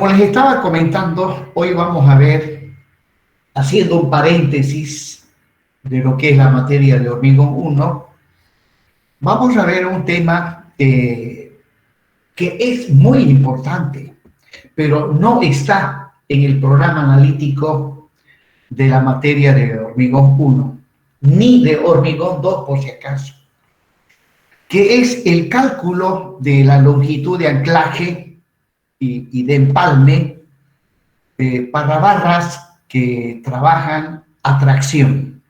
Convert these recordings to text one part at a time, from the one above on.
como les estaba comentando, hoy vamos a ver, haciendo un paréntesis de lo que es la materia de hormigón 1, vamos a ver un tema que es muy importante, pero no está en el programa analítico de la materia de hormigón 1, ni de hormigón 2 por si acaso, que es el cálculo de la longitud de anclaje y de empalme para barras que trabajan a tracción.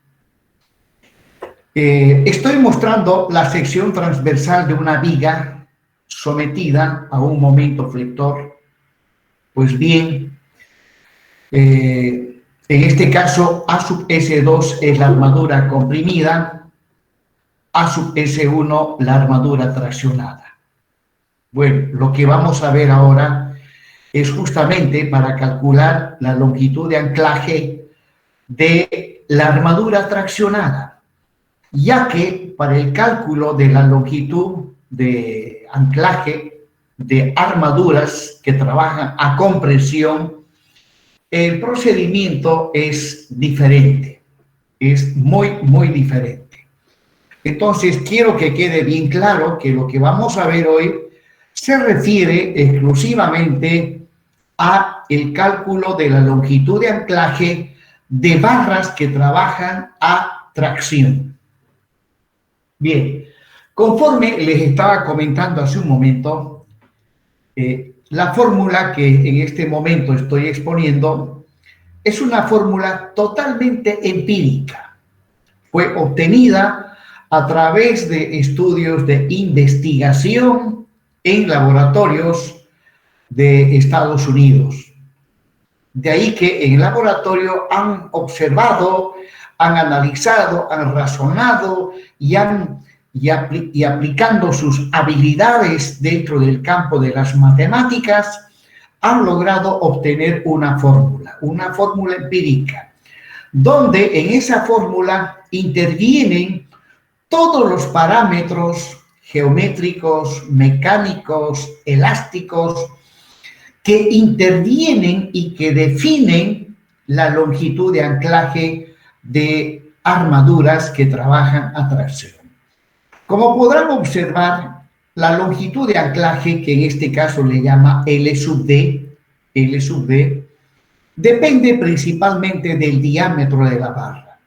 Estoy mostrando la sección transversal de una viga sometida a un momento flector. Pues bien, en este caso A sub S2 es la armadura comprimida, A sub S1 la armadura traccionada. Bueno, lo que vamos a ver ahora es justamente para calcular la longitud de anclaje de la armadura traccionada, ya que para el cálculo de la longitud de anclaje de armaduras que trabajan a compresión, el procedimiento es diferente, es muy diferente. Entonces, quiero que quede bien claro que lo que vamos a ver hoy se refiere exclusivamente a el cálculo de la longitud de anclaje de barras que trabajan a tracción. Bien, conforme les estaba comentando hace un momento, la fórmula que en este momento estoy exponiendo es una fórmula totalmente empírica. Fue obtenida a través de estudios de investigación en laboratorios de Estados Unidos. De ahí que en el laboratorio han observado, han analizado, han razonado y aplicando sus habilidades dentro del campo de las matemáticas, han logrado obtener una fórmula empírica, donde en esa fórmula intervienen todos los parámetros geométricos, mecánicos, elásticos, que intervienen y que definen la longitud de anclaje de armaduras que trabajan a tracción. Como podrán observar, la longitud de anclaje, que en este caso le llama L sub D, depende principalmente del diámetro de la barra.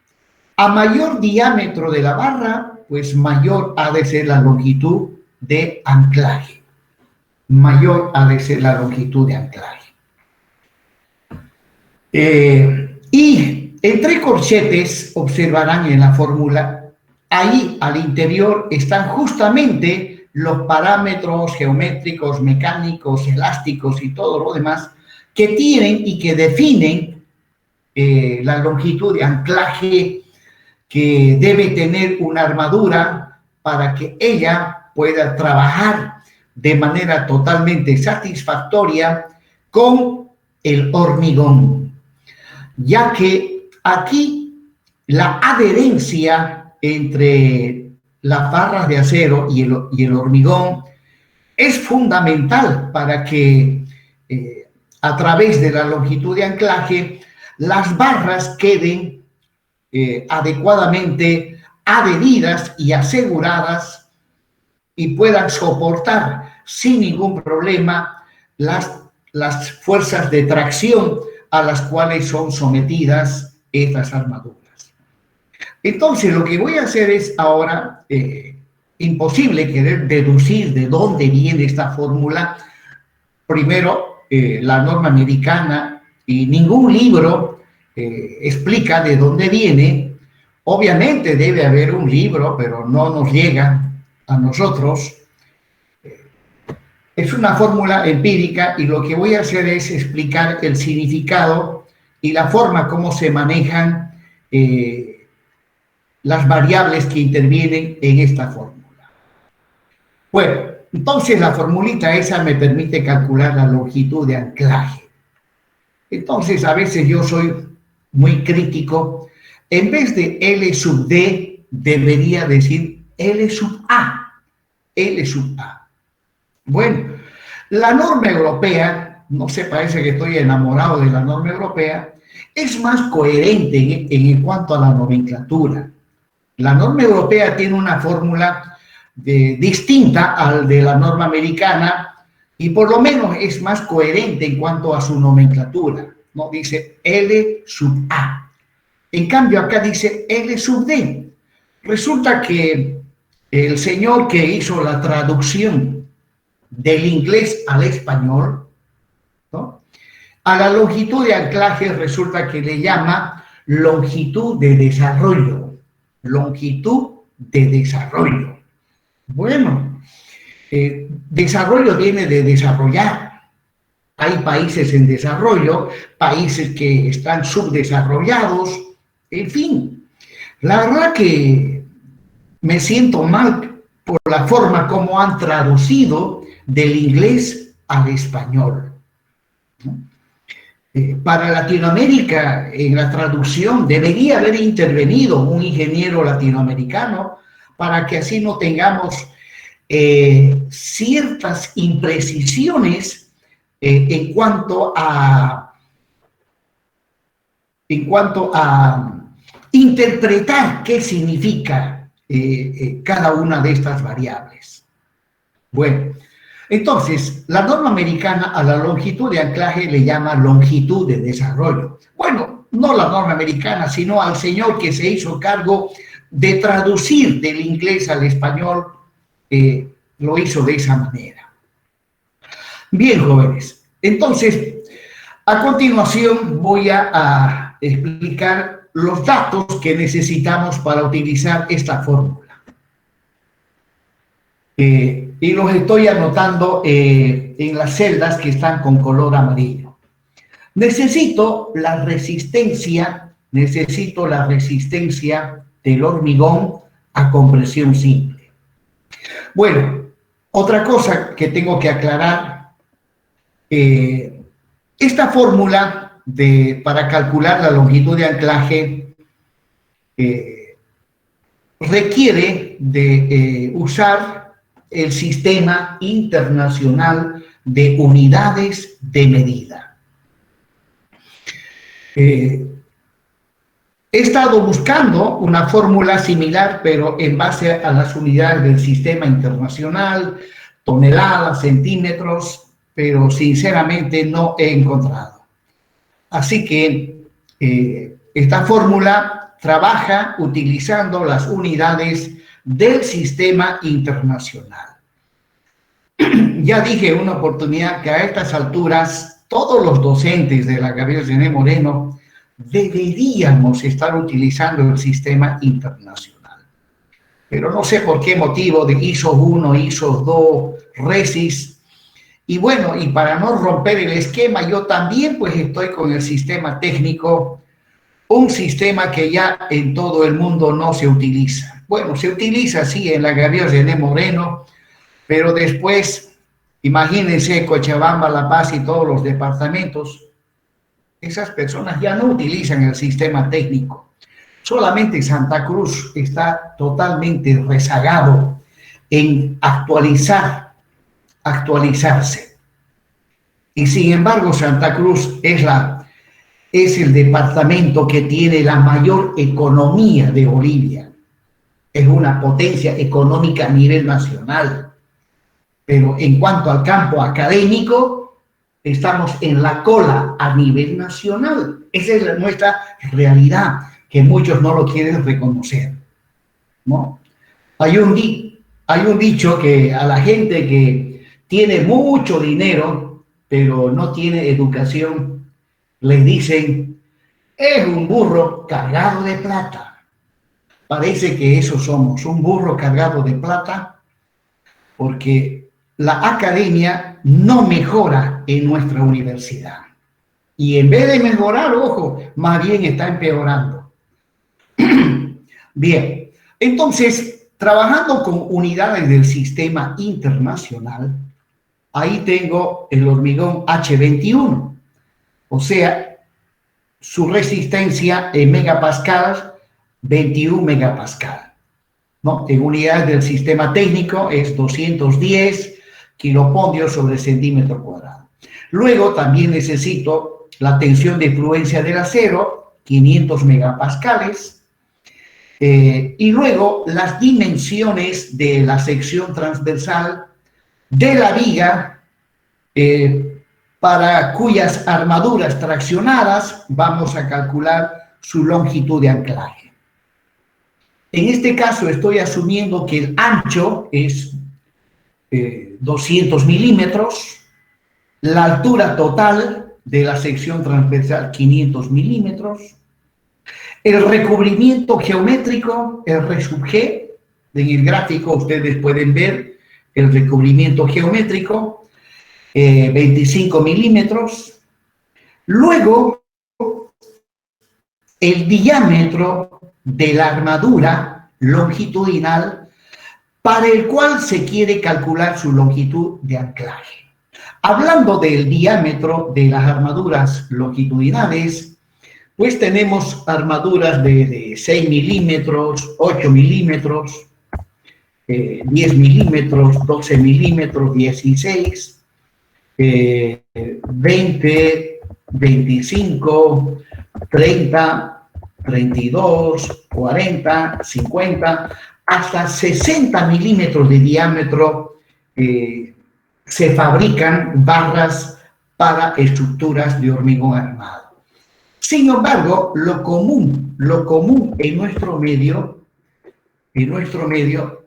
A mayor diámetro de la barra, pues mayor ha de ser la longitud de anclaje. Mayor ha de ser la longitud de anclaje. Y entre corchetes, observarán en la fórmula, ahí al interior están justamente los parámetros geométricos, mecánicos, elásticos y todo lo demás que tienen y que definen la longitud de anclaje que debe tener una armadura para que ella pueda trabajar de manera totalmente satisfactoria con el hormigón, ya que aquí la adherencia entre las barras de acero y el hormigón es fundamental para que a través de la longitud de anclaje las barras queden adecuadamente adheridas y aseguradas y puedan soportar sin ningún problema las fuerzas de tracción a las cuales son sometidas estas armaduras. Entonces, lo que voy a hacer es ahora, imposible querer deducir de dónde viene esta fórmula. Primero, la norma americana y ningún libro explica de dónde viene. Obviamente debe haber un libro, pero no nos llega a nosotros. Es una fórmula empírica y lo que voy a hacer es explicar el significado y la forma como se manejan las variables que intervienen en esta fórmula. Bueno, entonces la formulita esa me permite calcular la longitud de anclaje. Entonces a veces yo soy muy crítico. En vez de L sub D, debería decir L sub A. L sub A. Bueno, la norma europea no sé, parece que estoy enamorado de la norma europea, es más coherente en cuanto a la nomenclatura. La norma europea tiene una fórmula distinta al de la norma americana y por lo menos es más coherente en cuanto a su nomenclatura, ¿no? Dice L sub A. En cambio acá dice L sub D. Resulta que el señor que hizo la traducción del inglés al español, ¿no?, a la longitud de anclaje resulta que le llama longitud de desarrollo. Longitud de desarrollo. Bueno, desarrollo viene de desarrollar. Hay países en desarrollo, países que están subdesarrollados, en fin. La verdad que me siento mal por la forma como han traducido del inglés al español, ¿no? Para Latinoamérica, en la traducción, debería haber intervenido un ingeniero latinoamericano para que así no tengamos ciertas imprecisiones en cuanto a interpretar qué significa cada una de estas variables. Bueno, entonces, la norma americana a la longitud de anclaje le llama longitud de desarrollo. Bueno, no la norma americana, sino al señor que se hizo cargo de traducir del inglés al español, lo hizo de esa manera. Bien, jóvenes, entonces, a continuación voy a explicar los datos que necesitamos para utilizar esta fórmula. Y los estoy anotando en las celdas que están con color amarillo. Necesito la resistencia del hormigón a compresión simple. Bueno, otra cosa que tengo que aclarar, esta fórmula para calcular la longitud de anclaje requiere de usar el Sistema Internacional de Unidades de Medida. He estado buscando una fórmula similar, pero en base a las unidades del Sistema Internacional, toneladas, centímetros, pero sinceramente no he encontrado. Así que esta fórmula trabaja utilizando las unidades del Sistema Internacional. Ya dije en una oportunidad que a estas alturas todos los docentes de la Gabriel René Moreno deberíamos estar utilizando el Sistema Internacional. Pero no sé por qué motivo de ISO 1, ISO 2, RESIS. Y bueno, y para no romper el esquema, yo también pues estoy con el sistema técnico, un sistema que ya en todo el mundo no se utiliza. Bueno, se utiliza sí en la Gabriel René Moreno, pero después, imagínense, Cochabamba, La Paz y todos los departamentos, esas personas ya no utilizan el sistema técnico. Solamente Santa Cruz está totalmente rezagado en actualizarse. Y sin embargo, Santa Cruz es el departamento que tiene la mayor economía de Bolivia. Es una potencia económica a nivel nacional. Pero en cuanto al campo académico, estamos en la cola a nivel nacional. Esa es nuestra realidad, que muchos no lo quieren reconocer, ¿no? Hay un dicho que a la gente que tiene mucho dinero, pero no tiene educación, les dicen, es un burro cargado de plata. Parece que eso somos, un burro cargado de plata, porque la academia no mejora en nuestra universidad. Y en vez de mejorar, ojo, más bien está empeorando. Bien, entonces, trabajando con unidades del Sistema Internacional, ahí tengo el hormigón H21, o sea, su resistencia en megapascales, 21 megapascal, ¿no? En unidades del sistema técnico es 210 kilopodios sobre centímetro cuadrado. Luego también necesito la tensión de fluencia del acero, 500 megapascales. Y luego las dimensiones de la sección transversal de la viga, para cuyas armaduras traccionadas vamos a calcular su longitud de anclaje. En este caso estoy asumiendo que el ancho es 200 milímetros, la altura total de la sección transversal 500 milímetros, el recubrimiento geométrico, el R sub G, en el gráfico ustedes pueden ver el recubrimiento geométrico, 25 milímetros. Luego, el diámetro de la armadura longitudinal para el cual se quiere calcular su longitud de anclaje. Hablando del diámetro de las armaduras longitudinales, pues tenemos armaduras de 6 milímetros, 8 milímetros, 10 milímetros, 12 milímetros, 16, 20, 25, 30, 32, 40, 50, hasta 60 milímetros de diámetro. Se fabrican barras para estructuras de hormigón armado. Sin embargo, lo común en nuestro medio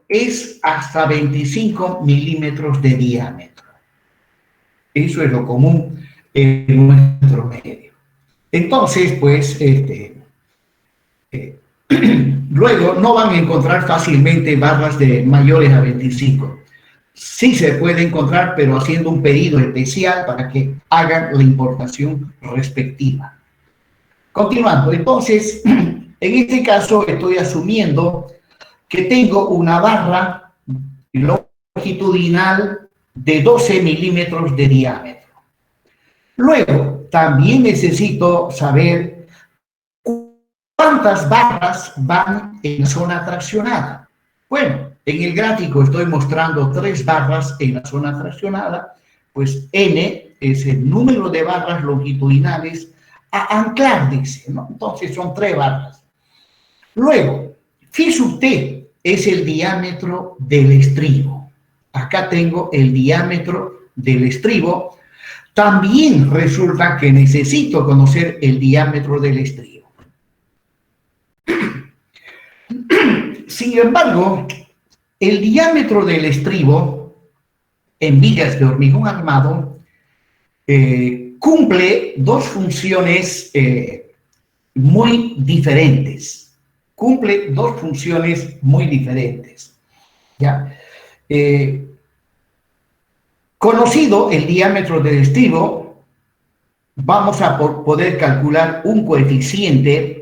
es hasta 25 milímetros de diámetro. Eso es lo común en nuestro medio. Entonces, pues, luego no van a encontrar fácilmente barras de mayores a 25. Sí se puede encontrar, pero haciendo un pedido especial para que hagan la importación respectiva. Continuando, entonces, en este caso estoy asumiendo que tengo una barra longitudinal de 12 milímetros de diámetro. Luego, también necesito saber cuántas barras van en la zona traccionada. Bueno, en el gráfico estoy mostrando 3 barras en la zona traccionada, pues N es el número de barras longitudinales a anclar, dice, ¿no? Entonces son 3 barras. Luego, phi sub T es el diámetro del estribo. Acá tengo el diámetro del estribo. También resulta que necesito conocer el diámetro del estribo. Sin embargo, el diámetro del estribo en vigas de hormigón armado cumple 2 funciones muy diferentes. Cumple 2 funciones muy diferentes. ¿Ya? Conocido el diámetro del estribo, vamos a poder calcular un coeficiente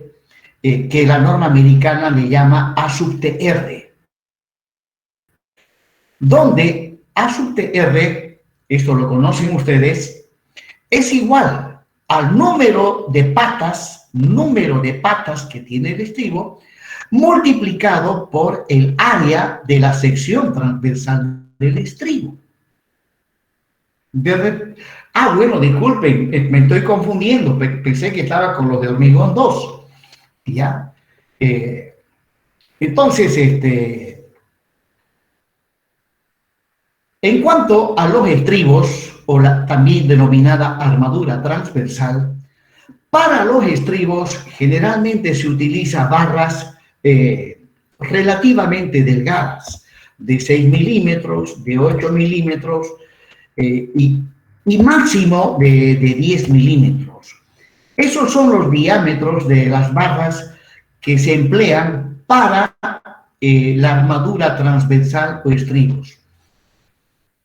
que la norma americana le llama A sub TR, donde A sub TR, esto lo conocen ustedes, es igual al número de patas que tiene el estribo, multiplicado por el área de la sección transversal del estribo. Bueno, disculpen, me estoy confundiendo, pensé que estaba con los de hormigón 2. ¿Ya? Entonces, en cuanto a los estribos, o la también denominada armadura transversal, para los estribos generalmente se utiliza barras relativamente delgadas, de 6 milímetros, de 8 milímetros y máximo de 10 milímetros. Esos son los diámetros de las barras que se emplean para la armadura transversal o estribos.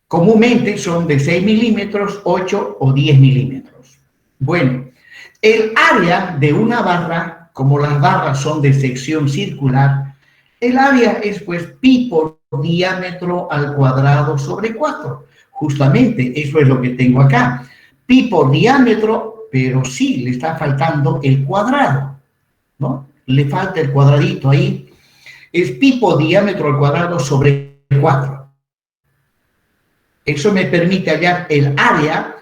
Comúnmente son de 6 milímetros, 8 o 10 milímetros. Bueno, el área de una barra, como las barras son de sección circular, el área es pues pi por diámetro al cuadrado sobre 4. Justamente eso es lo que tengo acá. Pi por diámetro, pero sí le está faltando el cuadrado, ¿no? Le falta el cuadradito ahí. Es pi por diámetro al cuadrado sobre 4. Eso me permite hallar el área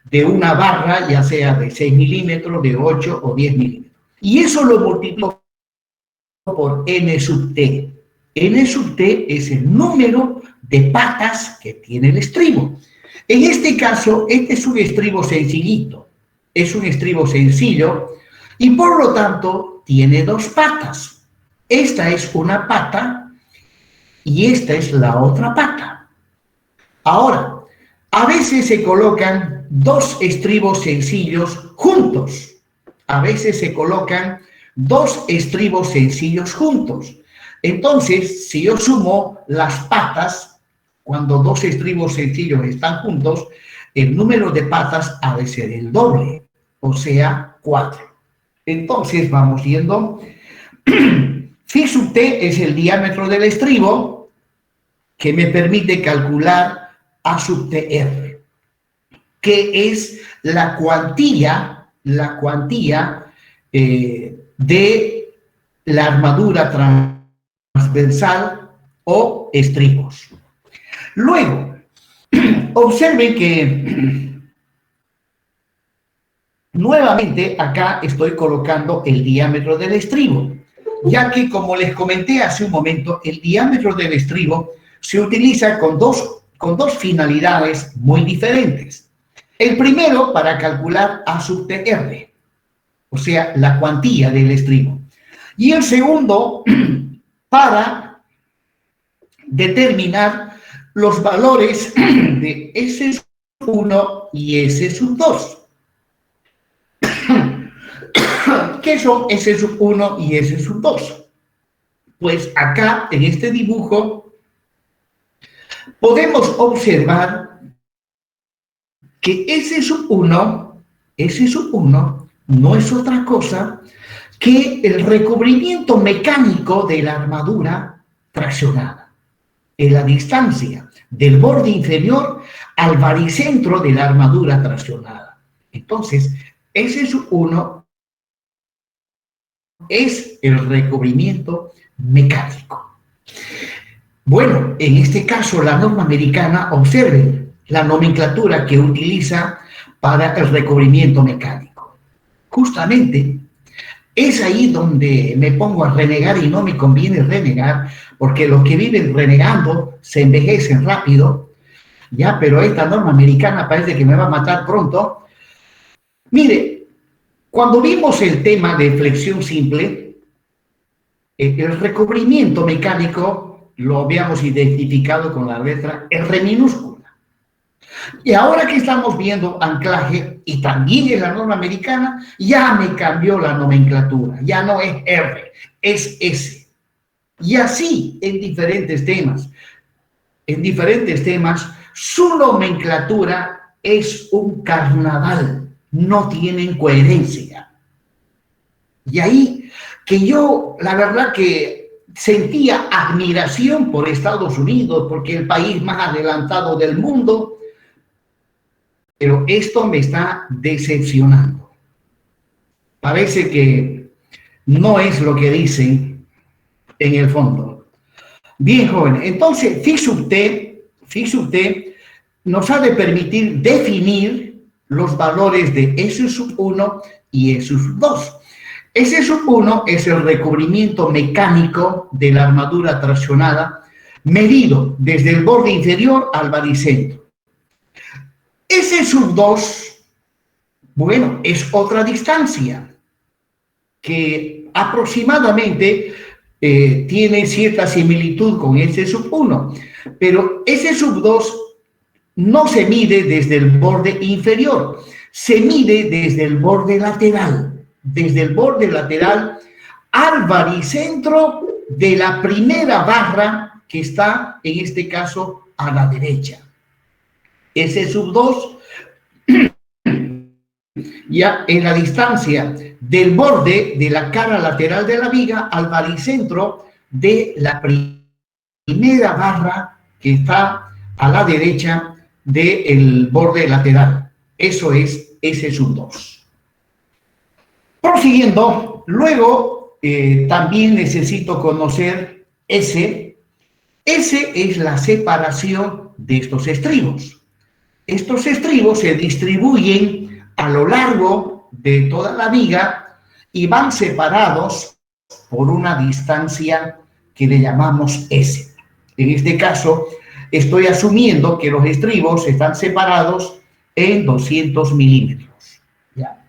de una barra, ya sea de 6 milímetros, de 8 o 10 milímetros. Y eso lo multiplico por n sub t. N sub t es el número de patas que tiene el estribo. En este caso, este es un estribo sencillito, es un estribo sencillo y por lo tanto tiene dos patas. Esta es una pata y esta es la otra pata. Ahora, a veces se colocan dos estribos sencillos juntos. A veces se colocan dos estribos sencillos juntos. Entonces, si yo sumo las patas, cuando dos estribos sencillos están juntos, el número de patas ha de ser el doble, o sea, 4. Entonces, vamos viendo. Phi sub t es el diámetro del estribo que me permite calcular A sub tr, que es la cuantía de la armadura transversal o estribos. Luego, observen que nuevamente acá estoy colocando el diámetro del estribo, ya que como les comenté hace un momento, el diámetro del estribo se utiliza con dos finalidades muy diferentes. El primero, para calcular A sub tr, o sea, la cuantía del estribo. Y el segundo, para determinar los valores de S1 y S2. ¿Qué son S1 y S2? Pues acá, en este dibujo, podemos observar que S1 no es otra cosa que el recubrimiento mecánico de la armadura traccionada en la distancia del borde inferior al baricentro de la armadura traccionada. Entonces, S1 es el recubrimiento mecánico. Bueno, en este caso la norma americana, observen la nomenclatura que utiliza para el recubrimiento mecánico. Justamente es ahí donde me pongo a renegar y no me conviene renegar, porque los que viven renegando se envejecen rápido, ya, pero esta norma americana parece que me va a matar pronto. Mire, cuando vimos el tema de flexión simple, el recubrimiento mecánico lo habíamos identificado con la letra R minúscula. Y ahora que estamos viendo anclaje, y también en la norma americana, ya me cambió la nomenclatura. Ya no es R, es S. Y así en diferentes temas. En diferentes temas, su nomenclatura es un carnaval. No tienen coherencia. Y ahí que yo, la verdad que sentía admiración por Estados Unidos, porque es el país más adelantado del mundo, pero esto me está decepcionando. Parece que no es lo que dicen en el fondo. Bien, jóvenes, entonces phi sub t nos ha de permitir definir los valores de S1 y S2. S1 es el recubrimiento mecánico de la armadura traccionada medido desde el borde inferior al baricentro. S2, bueno, es otra distancia que aproximadamente tiene cierta similitud con S1, pero S2 no se mide desde el borde inferior, se mide desde el borde lateral al baricentro de la primera barra que está, en este caso, a la derecha. S2 ya en la distancia del borde de la cara lateral de la viga al baricentro de la primera barra que está a la derecha del borde lateral. Eso es S2. Prosiguiendo, luego también necesito conocer S. S es la separación de estos estribos. Estos estribos se distribuyen a lo largo de toda la viga y van separados por una distancia que le llamamos S. En este caso, estoy asumiendo que los estribos están separados en 200 milímetros. ¿Ya?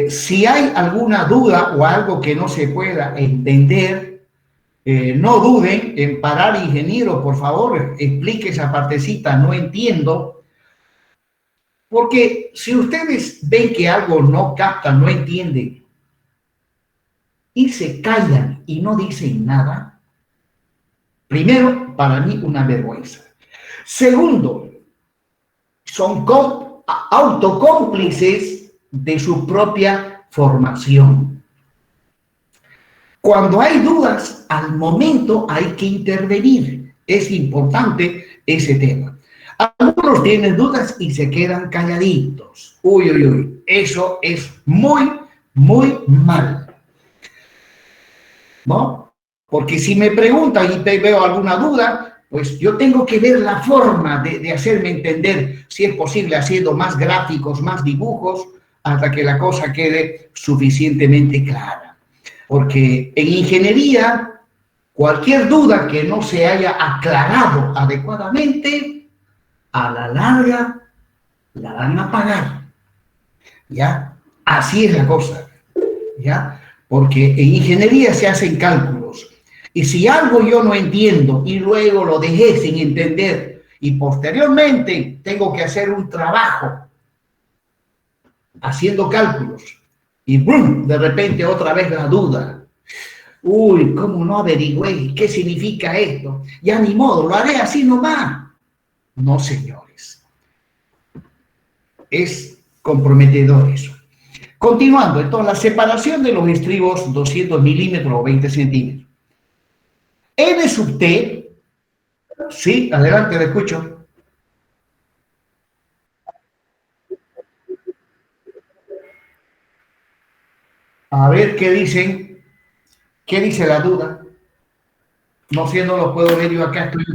Si hay alguna duda o algo que no se pueda entender, no duden en parar, ingeniero, por favor, explique esa partecita, no entiendo. Porque si ustedes ven que algo no captan, no entienden, y se callan y no dicen nada, primero, para mí, una vergüenza. Segundo, son autocómplices de su propia formación. Cuando hay dudas, al momento hay que intervenir. Es importante ese tema. Algunos tienen dudas y se quedan calladitos. Uy, uy, uy. Eso es muy, muy mal. ¿No? Porque si me preguntan y veo alguna duda, pues yo tengo que ver la forma de hacerme entender, si es posible, haciendo más gráficos, más dibujos, hasta que la cosa quede suficientemente clara. Porque en ingeniería, cualquier duda que no se haya aclarado adecuadamente, a la larga la van a pagar. ¿Ya? Así es la cosa. ¿Ya? Porque en ingeniería se hacen cálculos. Y si algo yo no entiendo y luego lo dejé sin entender y posteriormente tengo que hacer un trabajo haciendo cálculos y ¡brum!, de repente otra vez la duda. Uy, ¿cómo no averigüé? ¿Qué significa esto? Ya ni modo, lo haré así nomás. No, señores. Es comprometedor eso. Continuando, entonces, la separación de los estribos 200 milímetros o 20 centímetros. N sub T, sí, adelante, le escucho. A ver qué dicen, qué dice la duda. No sé, no lo puedo ver yo acá. Estoy...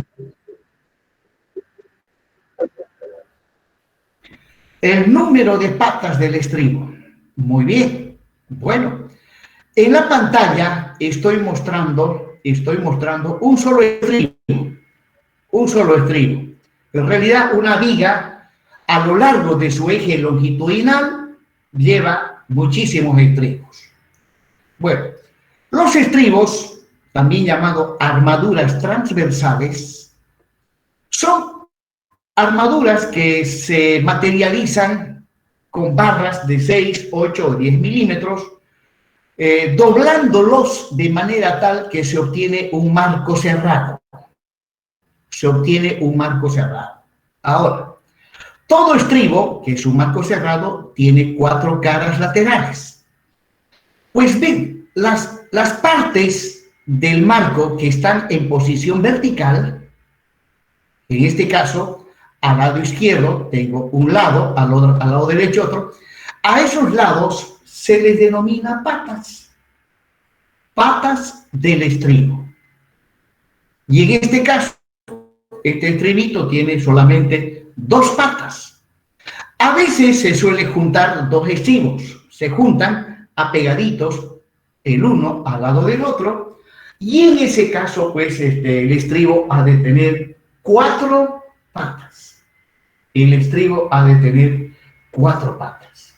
El número de patas del estribo. Muy bien. Bueno, en la pantalla estoy mostrando un solo estribo. Un solo estribo. En realidad, una viga a lo largo de su eje longitudinal lleva muchísimos estribos. Bueno, los estribos, también llamados armaduras transversales, son armaduras que se materializan con barras de 6, 8 o 10 milímetros, doblándolos de manera tal que se obtiene un marco cerrado. Se obtiene un marco cerrado. Ahora, todo estribo, que es un marco cerrado, tiene 4 caras laterales. Pues bien, las partes del marco que están en posición vertical, en este caso, al lado izquierdo tengo un lado, al lado derecho otro, a esos lados se les denomina patas, patas del estribo. Y en este caso, este estribito tiene solamente 2 patas. A veces se suele juntar 2 estribos, se juntan apegaditos el uno al lado del otro, y en ese caso, pues, el estribo ha de tener 4 patas. El estribo ha de tener 4 patas.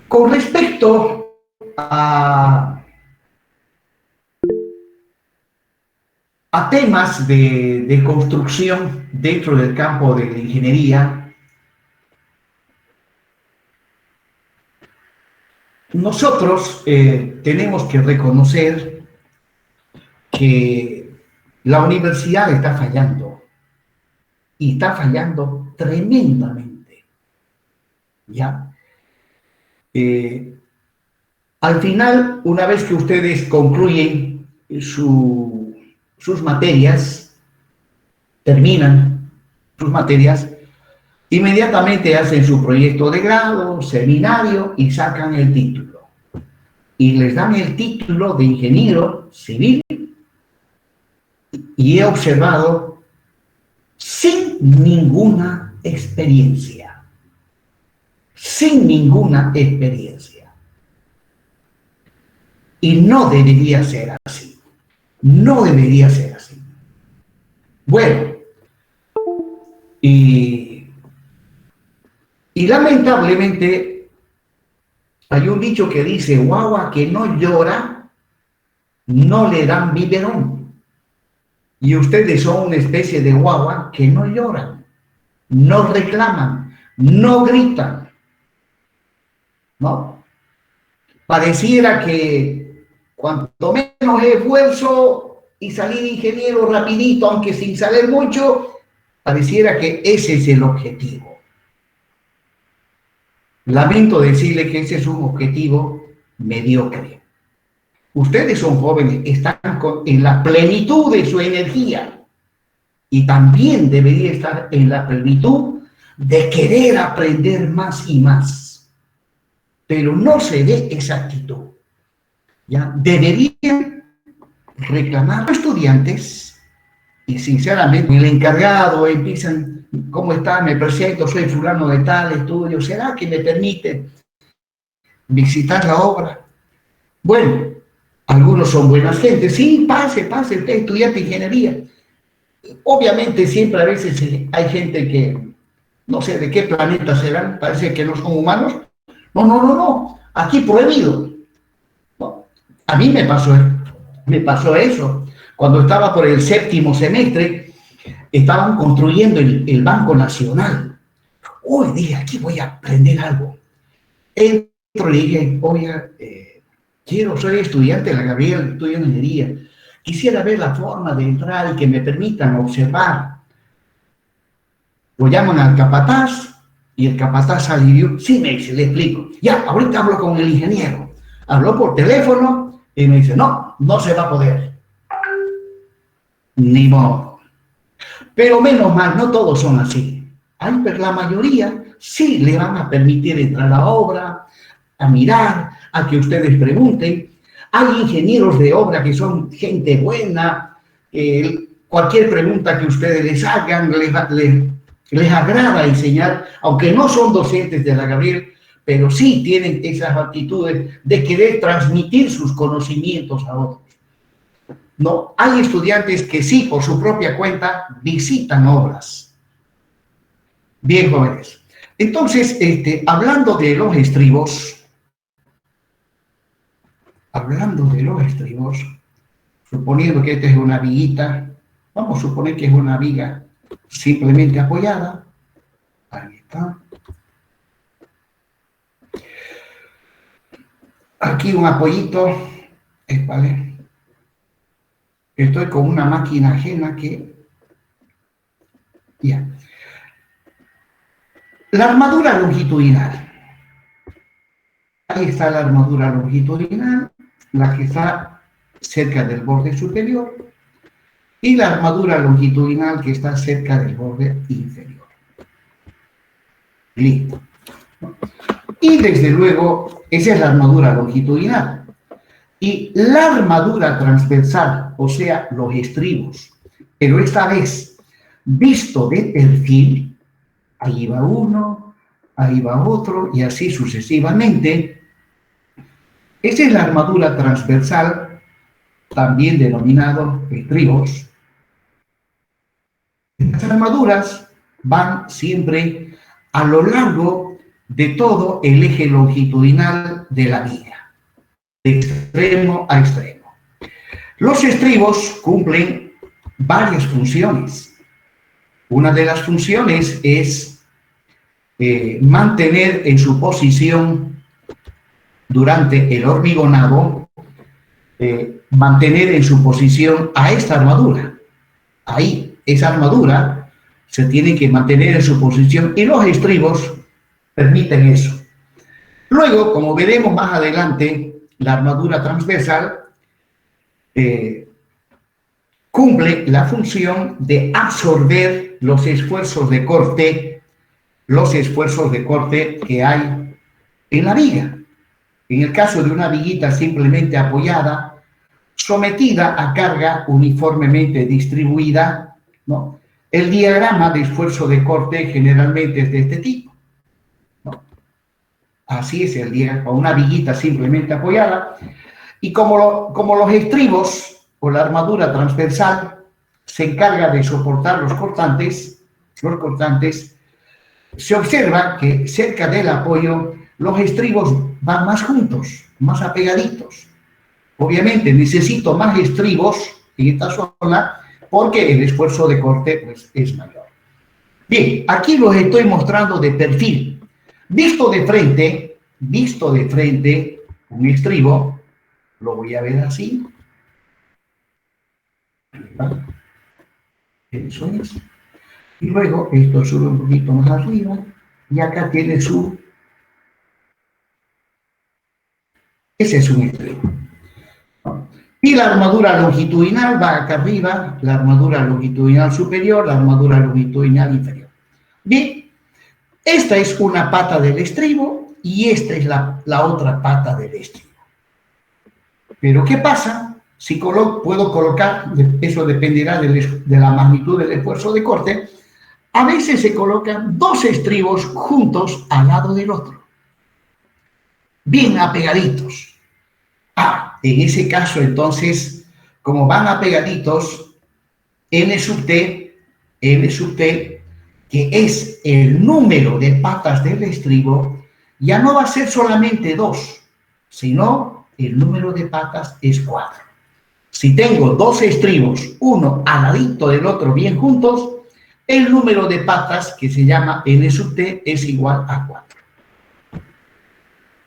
Con respecto a temas de construcción dentro del campo de la ingeniería, nosotros tenemos que reconocer que la universidad está fallando, y está fallando tremendamente, ¿ya? Al final, una vez que ustedes concluyen sus materias, terminan sus materias, inmediatamente hacen su proyecto de grado, seminario y sacan el título. y les dan el título de ingeniero civil y he observado sin ninguna experiencia. Sin ninguna experiencia. Y no debería ser así. No debería ser así. Bueno, y lamentablemente hay un dicho que dice, guagua que no llora, no le dan biberón. Y ustedes son una especie de guagua que no lloran, no reclaman, no gritan, ¿no? Pareciera que cuanto menos esfuerzo y salir ingeniero rapidito, aunque sin saber mucho, pareciera que ese es el objetivo. Lamento decirle que ese es un objetivo mediocre. Ustedes son jóvenes, están en la plenitud de su energía y también debería estar en la plenitud de querer aprender más y más. Pero no se ve esa actitud. ¿Ya? Deberían reclamar a los estudiantes y sinceramente el encargado empiezan, ¿cómo está? Me presento, soy fulano de tal estudio, ¿será que me permite visitar la obra? Bueno, algunos son buenas gentes, sí, pase, usted es estudiante de ingeniería. Obviamente siempre a veces hay gente que no sé de qué planeta serán, parece que no son humanos. No, aquí prohibido. No. A mí me pasó eso. Cuando estaba por el 7º semestre, estaban construyendo el Banco Nacional. Hoy dije, aquí voy a aprender algo. Entro y dije, oiga, soy estudiante de la Gabriel, estudio ingeniería. Quisiera ver la forma de entrar y que me permitan observar. Lo llaman al capataz y el capataz salió. Sí, me dice, le explico. Ya, ahorita hablo con el ingeniero. Habló por teléfono y me dice, no se va a poder. Ni modo. Pero menos mal, no todos son así. Pero la mayoría sí le van a permitir entrar a la obra, a mirar, a que ustedes pregunten. Hay ingenieros de obra que son gente buena, cualquier pregunta que ustedes les hagan les agrada enseñar, aunque no son docentes de la Gabriel, pero sí tienen esas actitudes de querer transmitir sus conocimientos a otros. No, hay estudiantes que sí, por su propia cuenta, visitan obras. Bien, jóvenes. Entonces, hablando de los estribos, suponiendo que esta es una viguita, vamos a suponer que es una viga simplemente apoyada. Ahí está. Aquí un apoyito, ¿vale? Estoy con una máquina ajena que... Ya. La armadura longitudinal. Ahí está la armadura longitudinal, la que está cerca del borde superior, y la armadura longitudinal que está cerca del borde inferior. Listo. Y desde luego, esa es la armadura longitudinal. Y la armadura transversal, o sea, los estribos, pero esta vez visto de perfil, ahí va uno, ahí va otro, y así sucesivamente. Esa es la armadura transversal, también denominado estribos. Las armaduras van siempre a lo largo de todo el eje longitudinal de la viga, de extremo a extremo. Los estribos cumplen varias funciones. Una de las funciones es mantener en su posición durante el hormigonado, mantener en su posición a esta armadura. Ahí, esa armadura se tiene que mantener en su posición y los estribos permiten eso. Luego, como veremos más adelante, la armadura transversal cumple la función de absorber los esfuerzos de corte que hay en la viga. En el caso de una viguita simplemente apoyada, sometida a carga uniformemente distribuida, ¿no? El diagrama de esfuerzo de corte generalmente es de este tipo, ¿no? Así es el diagrama, con una viguita simplemente apoyada. Y como los estribos o la armadura transversal se encarga de soportar los cortantes, se observa que cerca del apoyo los estribos van más juntos, más apegaditos. Obviamente necesito más estribos en esta zona porque el esfuerzo de corte pues, es mayor. Bien, aquí los estoy mostrando de perfil. Visto de frente, un estribo, lo voy a ver así. Eso es. Y luego esto sube un poquito más arriba y acá tiene ese es un estribo. Y la armadura longitudinal va acá arriba, la armadura longitudinal superior, la armadura longitudinal inferior. Bien, esta es una pata del estribo y esta es la otra pata del estribo. Pero ¿qué pasa si puedo colocar, eso dependerá de la magnitud del esfuerzo de corte, a veces se colocan dos estribos juntos al lado del otro, bien apegaditos. En ese caso, entonces, como van apegaditos, N sub T, que es el número de patas del estribo, ya no va a ser solamente 2, sino el número de patas es 4. Si tengo dos estribos, uno al ladito del otro bien juntos, el número de patas, que se llama N sub T, es igual a 4.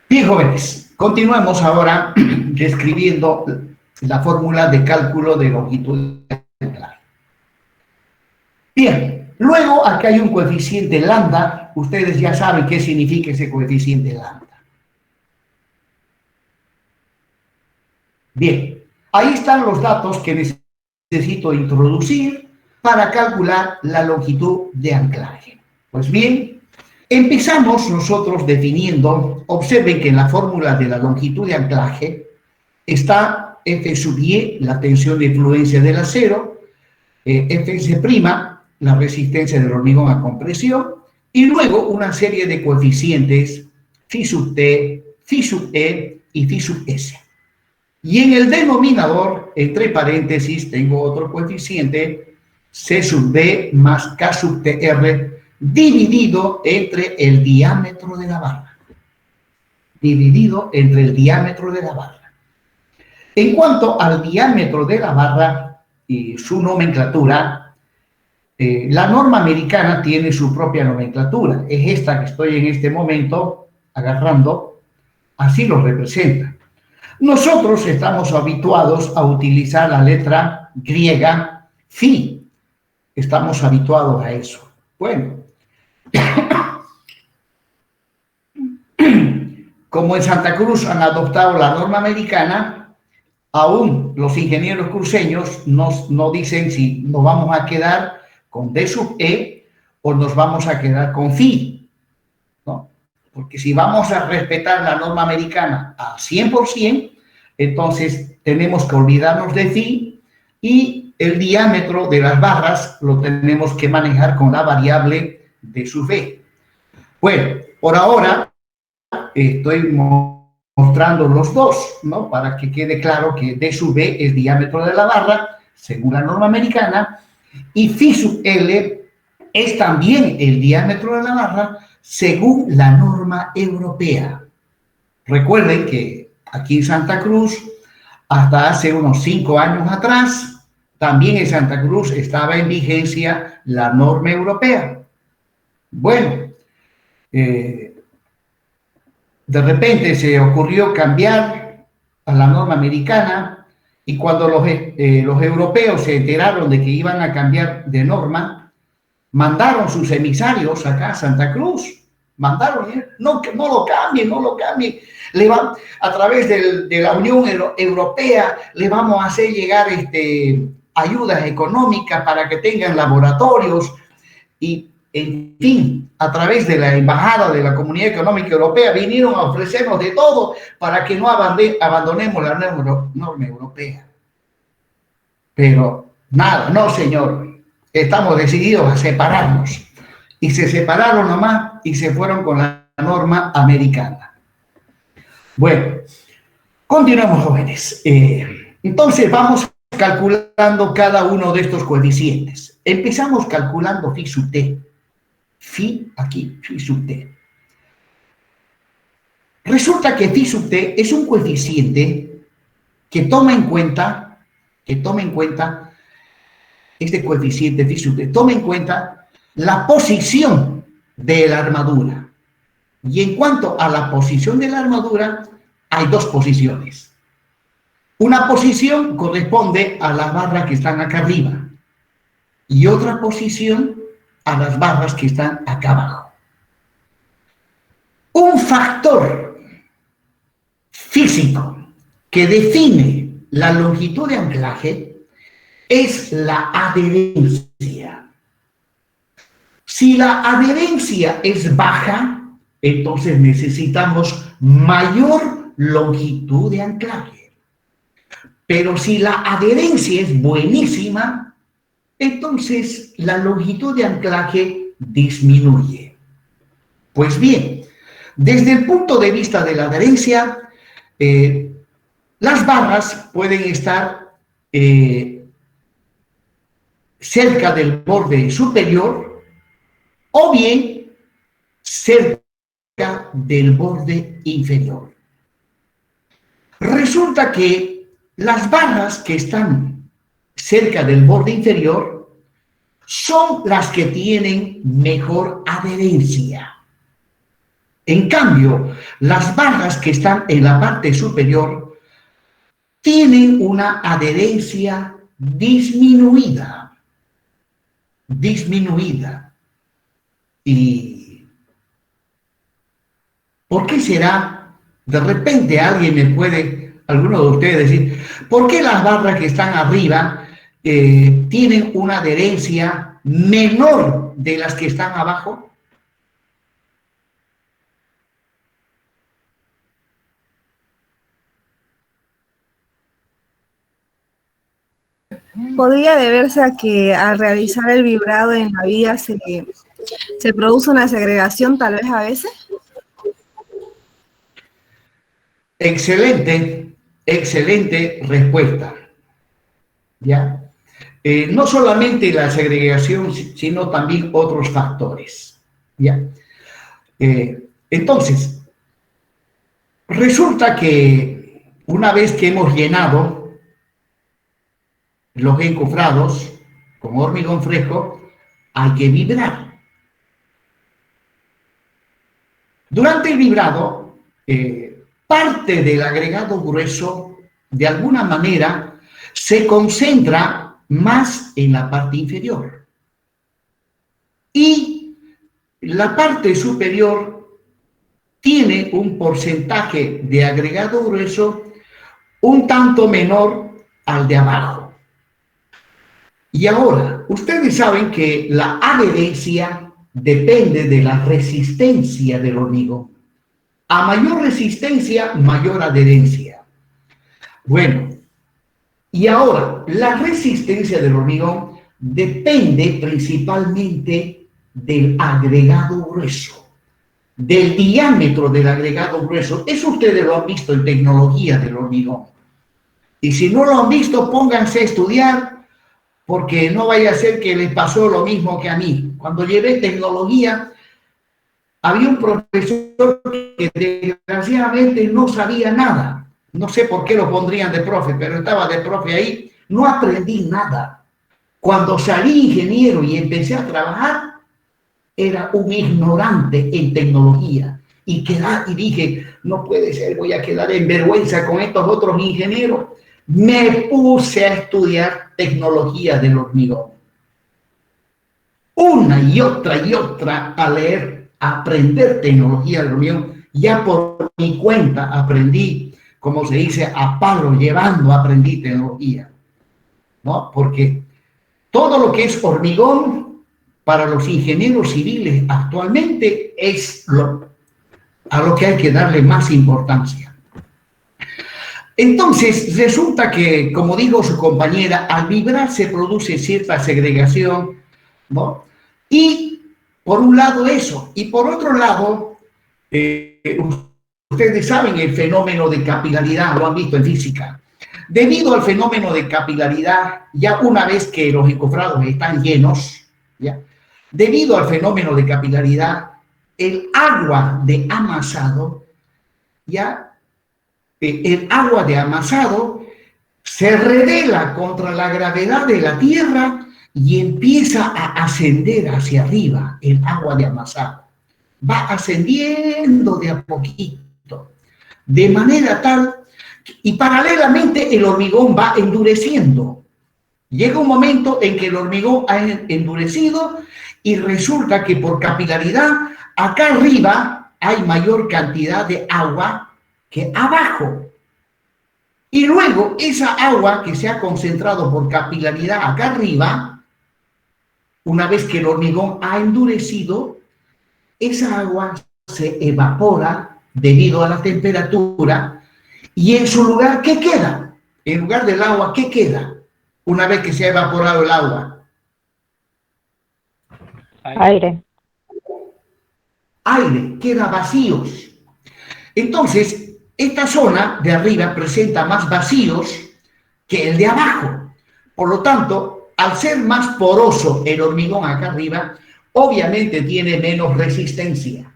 Bien, jóvenes, continuemos ahora describiendo la fórmula de cálculo de longitud de anclaje. Bien, luego acá hay un coeficiente lambda. Ustedes ya saben qué significa ese coeficiente lambda. Bien, ahí están los datos que necesito introducir para calcular la longitud de anclaje. Pues bien, empezamos nosotros definiendo, observen que en la fórmula de la longitud de anclaje está F sub Y, la tensión de influencia del acero, Fs', la resistencia del hormigón a compresión, y luego una serie de coeficientes phi sub T, phi sub E y phi sub S. Y en el denominador, entre paréntesis, tengo otro coeficiente, C sub D más K sub TR, dividido entre el diámetro de la barra. En cuanto al diámetro de la barra y su nomenclatura, la norma americana tiene su propia nomenclatura. Es esta que estoy en este momento agarrando, así lo representa. Nosotros estamos habituados a utilizar la letra griega phi. Estamos habituados a eso. Bueno, como en Santa Cruz han adoptado la norma americana, aún los ingenieros cruceños no dicen si nos vamos a quedar con D sub E o nos vamos a quedar con phi, ¿no? Porque si vamos a respetar la norma americana al 100%, entonces tenemos que olvidarnos de phi y el diámetro de las barras lo tenemos que manejar con la variable D sub E. Bueno, por ahora estoy mostrando los dos, ¿no? Para que quede claro que D sub B es diámetro de la barra, según la norma americana, y phi sub L es también el diámetro de la barra, según la norma europea. Recuerden que aquí en Santa Cruz, hasta hace unos 5 años atrás, también en Santa Cruz estaba en vigencia la norma europea. Bueno, de repente se ocurrió cambiar a la norma americana y cuando los europeos se enteraron de que iban a cambiar de norma, mandaron sus emisarios acá a Santa Cruz, no lo cambien, a través de la Unión Europea le vamos a hacer llegar ayudas económicas para que tengan laboratorios y en fin, a través de la Embajada de la Comunidad Económica Europea, vinieron a ofrecernos de todo para que no abandonemos la norma europea. Pero nada, no señor, estamos decididos a separarnos. Y se separaron nomás y se fueron con la norma americana. Bueno, continuamos, jóvenes. Entonces vamos calculando cada uno de estos coeficientes. Empezamos calculando phi sub t. Phi aquí, phi sub t. Resulta que phi sub t es un coeficiente que toma en cuenta este coeficiente phi sub t, toma en cuenta la posición de la armadura. Y en cuanto a la posición de la armadura, hay dos posiciones. Una posición corresponde a las barras que están acá arriba y otra posición a las barras que están acá abajo. Un factor físico que define la longitud de anclaje es la adherencia. Si la adherencia es baja, entonces necesitamos mayor longitud de anclaje. Pero si la adherencia es buenísima, entonces la longitud de anclaje disminuye. Pues bien, desde el punto de vista de la adherencia, las barras pueden estar cerca del borde superior o bien cerca del borde inferior. Resulta que las barras que están cerca del borde inferior son las que tienen mejor adherencia. En cambio, las barras que están en la parte superior tienen una adherencia disminuida. ¿Y por qué será? De repente alguno de ustedes decir, ¿por qué las barras que están arriba tienen una adherencia menor de las que están abajo? Podría deberse a que al realizar el vibrado en la vía se produce una segregación, tal vez a veces. Excelente respuesta. ¿Ya? No solamente la segregación, sino también otros factores. ¿Ya? Entonces, resulta que una vez que hemos llenado los encofrados con hormigón fresco, hay que vibrar. Durante el vibrado, parte del agregado grueso, de alguna manera, se concentra más en la parte inferior. Y la parte superior tiene un porcentaje de agregado grueso un tanto menor al de abajo. Y ahora, ustedes saben que la adherencia depende de la resistencia del hormigón. A mayor resistencia, mayor adherencia. Bueno, y ahora, la resistencia del hormigón depende principalmente del agregado grueso, del diámetro del agregado grueso. Eso ustedes lo han visto en tecnología del hormigón. Y si no lo han visto, pónganse a estudiar, porque no vaya a ser que les pasó lo mismo que a mí. Cuando llevé tecnología, había un profesor que desgraciadamente no sabía nada. No sé por qué lo pondrían de profe, pero estaba de profe ahí. No aprendí nada. Cuando salí ingeniero y empecé a trabajar, era un ignorante en tecnología. Y dije, no puede ser, voy a quedar en vergüenza con estos otros ingenieros. Me puse a estudiar tecnología del hormigón. Una y otra a leer, a aprender tecnología del hormigón. Ya por mi cuenta aprendí, como se dice, a palo llevando, aprendí tecnología, ¿no? Porque todo lo que es hormigón, para los ingenieros civiles actualmente es a lo que hay que darle más importancia. Entonces, resulta que, como dijo su compañera, al vibrar se produce cierta segregación, ¿no? Y por un lado eso, y por otro lado, ustedes saben el fenómeno de capilaridad, lo han visto en física. Debido al fenómeno de capilaridad, ya una vez que los encofrados están llenos, ¿ya? Debido al fenómeno de capilaridad, el agua de amasado, ¿ya? El agua de amasado se revela contra la gravedad de la Tierra y empieza a ascender hacia arriba el agua de amasado. Va ascendiendo de a poquito, de manera tal, y paralelamente el hormigón va endureciendo. Llega un momento en que el hormigón ha endurecido y resulta que por capilaridad, acá arriba hay mayor cantidad de agua que abajo. Y luego esa agua que se ha concentrado por capilaridad acá arriba, una vez que el hormigón ha endurecido, esa agua se evapora debido a la temperatura y en su lugar, ¿qué queda? En lugar del agua, ¿qué queda? Una vez que se ha evaporado el agua. Aire. Aire, queda vacíos. Entonces, esta zona de arriba presenta más vacíos que el de abajo. Por lo tanto, al ser más poroso el hormigón acá arriba, obviamente tiene menos resistencia.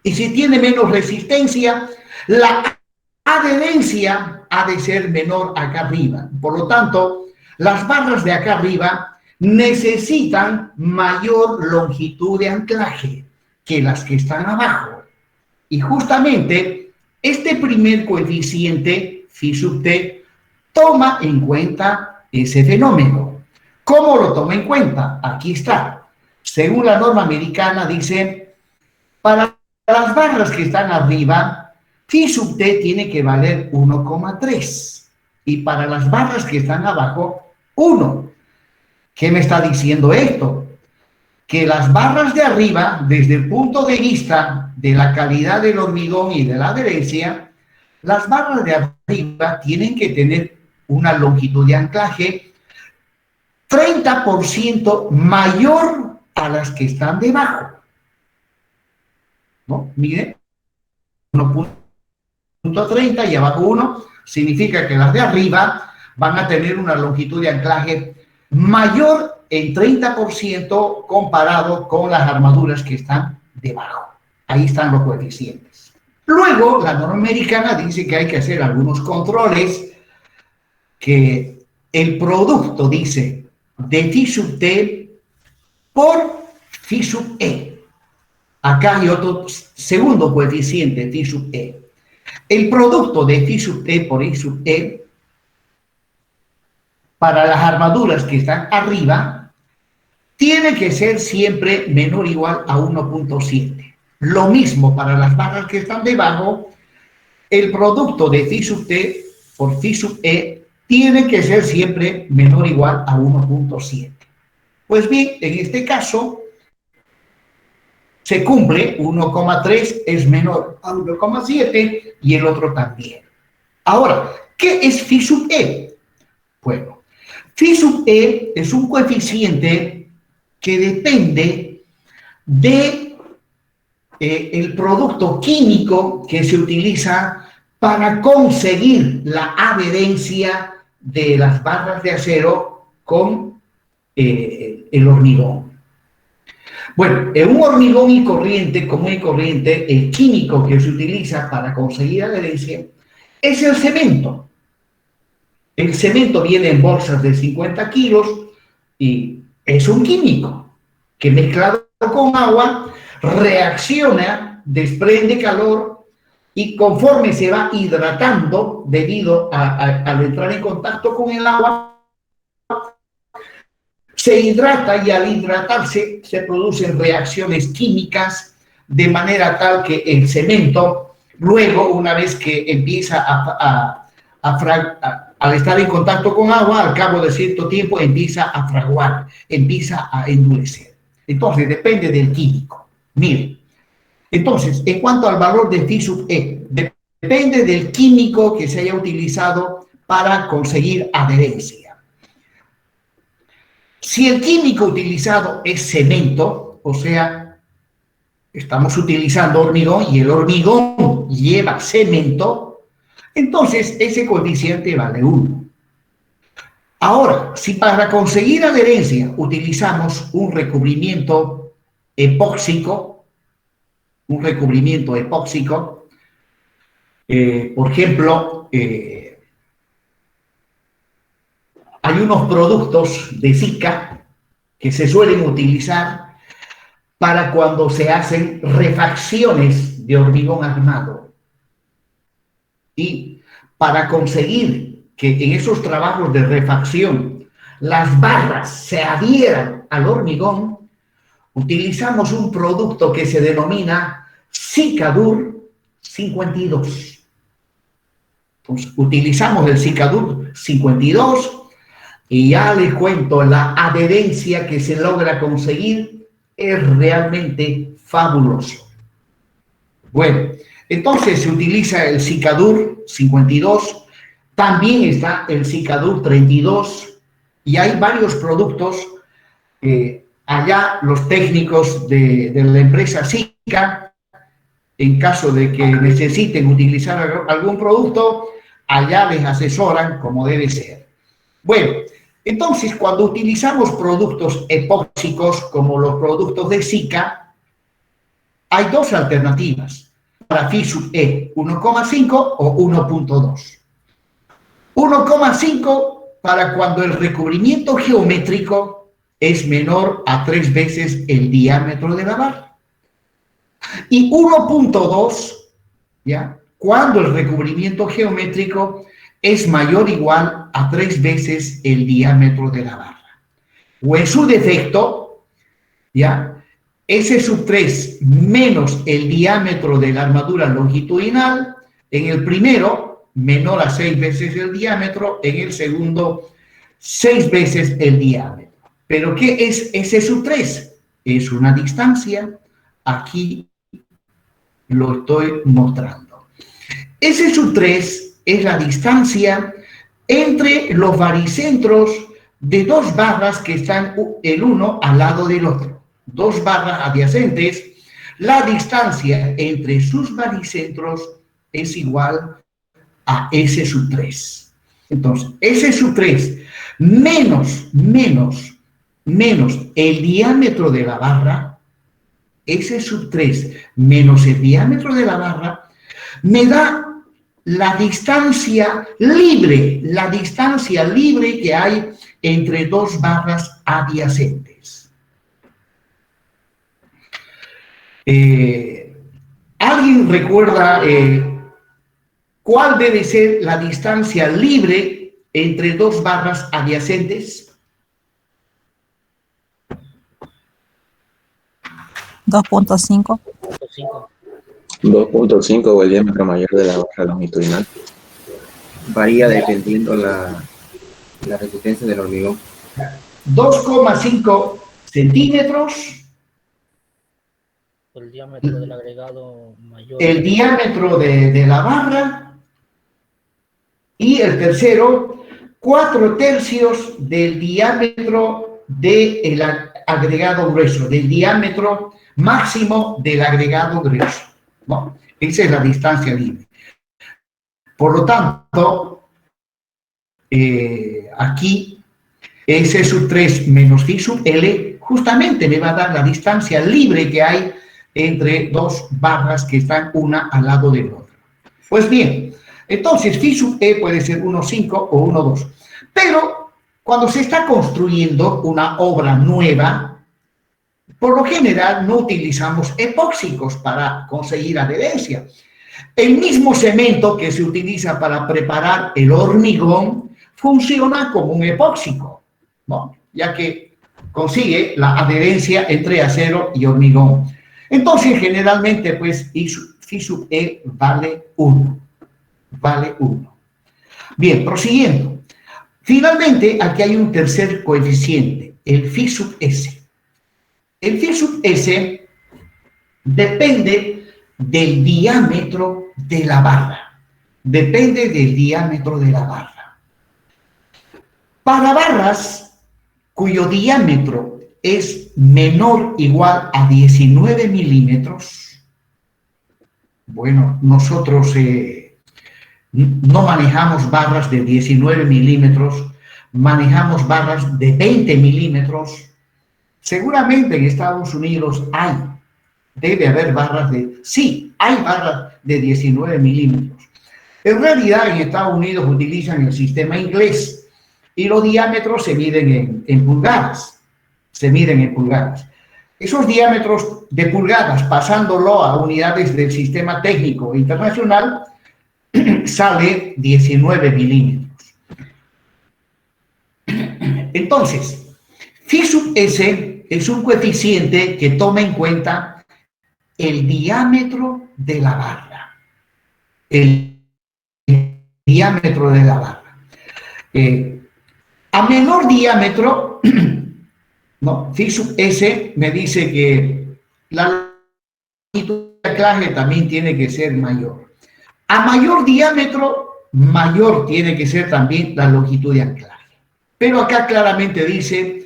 Y si tiene menos resistencia, la adherencia ha de ser menor acá arriba. Por lo tanto, las barras de acá arriba necesitan mayor longitud de anclaje que las que están abajo. Y justamente este primer coeficiente, phi sub t, toma en cuenta ese fenómeno. ¿Cómo lo toma en cuenta? Aquí está. Según la norma americana dice, para las barras que están arriba, phi sub t tiene que valer 1,3. Y para las barras que están abajo, 1. ¿Qué me está diciendo esto? Que las barras de arriba, desde el punto de vista de la calidad del hormigón y de la adherencia, las barras de arriba tienen que tener una longitud de anclaje 30% mayor a las que están debajo. ¿No? Miren, 1.30 y abajo 1, significa que las de arriba van a tener una longitud de anclaje mayor en 30% comparado con las armaduras que están debajo. Ahí están los coeficientes. Luego, la norma americana dice que hay que hacer algunos controles, que el producto, dice, de phi sub t por phi sub e. Acá hay otro segundo coeficiente, phi sub e. El producto de phi sub t por phi sub e para las armaduras que están arriba tiene que ser siempre menor o igual a 1.7. Lo mismo para las barras que están debajo, el producto de phi sub t por phi sub e tiene que ser siempre menor o igual a 1.7. Pues bien, en este caso se cumple, 1,3 es menor a 1,7 y el otro también. Ahora, ¿qué es phi sub e? Bueno, phi sub e es un coeficiente que depende de el producto químico que se utiliza para conseguir la adherencia de las barras de acero con el hormigón. Bueno, en un hormigón y corriente, común y corriente, el químico que se utiliza para conseguir adherencia es el cemento. El cemento viene en bolsas de 50 kilos y es un químico que mezclado con agua reacciona, desprende calor y conforme se va hidratando debido al entrar en contacto con el agua, se hidrata y al hidratarse se producen reacciones químicas de manera tal que el cemento, luego, una vez que empieza a al estar en contacto con agua, al cabo de cierto tiempo empieza a fraguar, empieza a endurecer. Entonces, depende del químico. Mire, entonces, en cuanto al valor de phi sub E, depende del químico que se haya utilizado para conseguir adherencia. Si el químico utilizado es cemento, o sea, estamos utilizando hormigón y el hormigón lleva cemento, entonces ese coeficiente vale 1. Ahora, si para conseguir adherencia utilizamos un recubrimiento epóxico, por ejemplo, hay unos productos de Sika que se suelen utilizar para cuando se hacen refacciones de hormigón armado. Y para conseguir que en esos trabajos de refacción las barras se adhieran al hormigón, utilizamos un producto que se denomina Sikadur 52. Entonces, utilizamos el Sikadur 52 y ya les cuento, la adherencia que se logra conseguir es realmente fabuloso. Bueno, entonces se utiliza el Sikadur 52, también está el Sikadur 32 y hay varios productos. Allá los técnicos de la empresa Sika, en caso de que necesiten utilizar algún producto, allá les asesoran como debe ser. Bueno, entonces cuando utilizamos productos epóxicos como los productos de Sika, hay dos alternativas para phi sub E, 1,5 o 1,2. 1,5 para cuando el recubrimiento geométrico es menor a 3 veces el diámetro de la barra. Y 1,2, ¿ya?, cuando el recubrimiento geométrico es mayor o igual a 3 veces el diámetro de la barra. O en su defecto, ¿ya?, S sub 3 menos el diámetro de la armadura longitudinal, en el primero menor a 6 veces el diámetro, en el segundo 6 veces el diámetro. ¿Pero qué es S sub 3? Es una distancia, aquí lo estoy mostrando. S sub 3 es la distancia entre los baricentros de dos barras que están el uno al lado del otro. Dos barras adyacentes, la distancia entre sus baricentros es igual a S sub 3. Entonces, S sub 3 menos el diámetro de la barra, S sub 3 menos el diámetro de la barra, me da la distancia libre que hay entre dos barras adyacentes. ¿Alguien recuerda cuál debe ser la distancia libre entre dos barras adyacentes? 2.5. 2.5 o el diámetro mayor de la barra longitudinal. Varía dependiendo la resistencia del hormigón. 2,5 centímetros. El diámetro del agregado mayor. El diámetro de la barra. Y el tercero, 4/3 del diámetro del agregado grueso, del diámetro máximo del agregado grueso. ¿No? Esa es la distancia libre. Por lo tanto, aquí S sub 3 menos phi sub L justamente me va a dar la distancia libre que hay entre dos barras que están una al lado de la otra. Pues bien, entonces phi sub E puede ser 1,5 o 1,2. Pero cuando se está construyendo una obra nueva, por lo general no utilizamos epóxicos para conseguir adherencia. El mismo cemento que se utiliza para preparar el hormigón funciona como un epóxico, ¿no?, ya que consigue la adherencia entre acero y hormigón. Entonces, generalmente, pues, phi sub E vale 1. Vale 1. Bien, prosiguiendo. Finalmente, aquí hay un tercer coeficiente, el phi sub s. El phi sub s depende del diámetro de la barra. Depende del diámetro de la barra. Para barras cuyo diámetro es menor o igual a 19 milímetros, bueno, nosotros no manejamos barras de 19 milímetros, manejamos barras de 20 milímetros. Seguramente en Estados Unidos debe haber barras hay barras de 19 milímetros. En realidad en Estados Unidos utilizan el sistema inglés y los diámetros se miden en pulgadas. Se miden en pulgadas. Esos diámetros de pulgadas, pasándolo a unidades del sistema técnico internacional, sale 19 milímetros. Entonces, phi sub s es un coeficiente que toma en cuenta el diámetro de la barra. El diámetro de la barra. A menor diámetro, ¿no? Phi sub s me dice que la longitud de anclaje también tiene que ser mayor. A mayor diámetro, mayor tiene que ser también la longitud de anclaje. Pero acá claramente dice,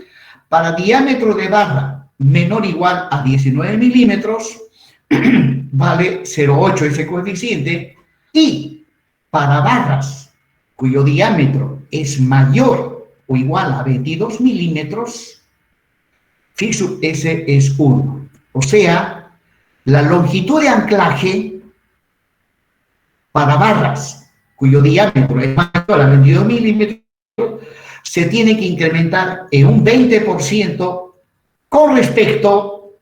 para diámetro de barra menor o igual a 19 milímetros, vale 0,8 ese coeficiente, y para barras cuyo diámetro es mayor o igual a 22 milímetros, phi sub s es 1. O sea, la longitud de anclaje para barras cuyo diámetro es mayor a 22 milímetros se tiene que incrementar en un 20% con respecto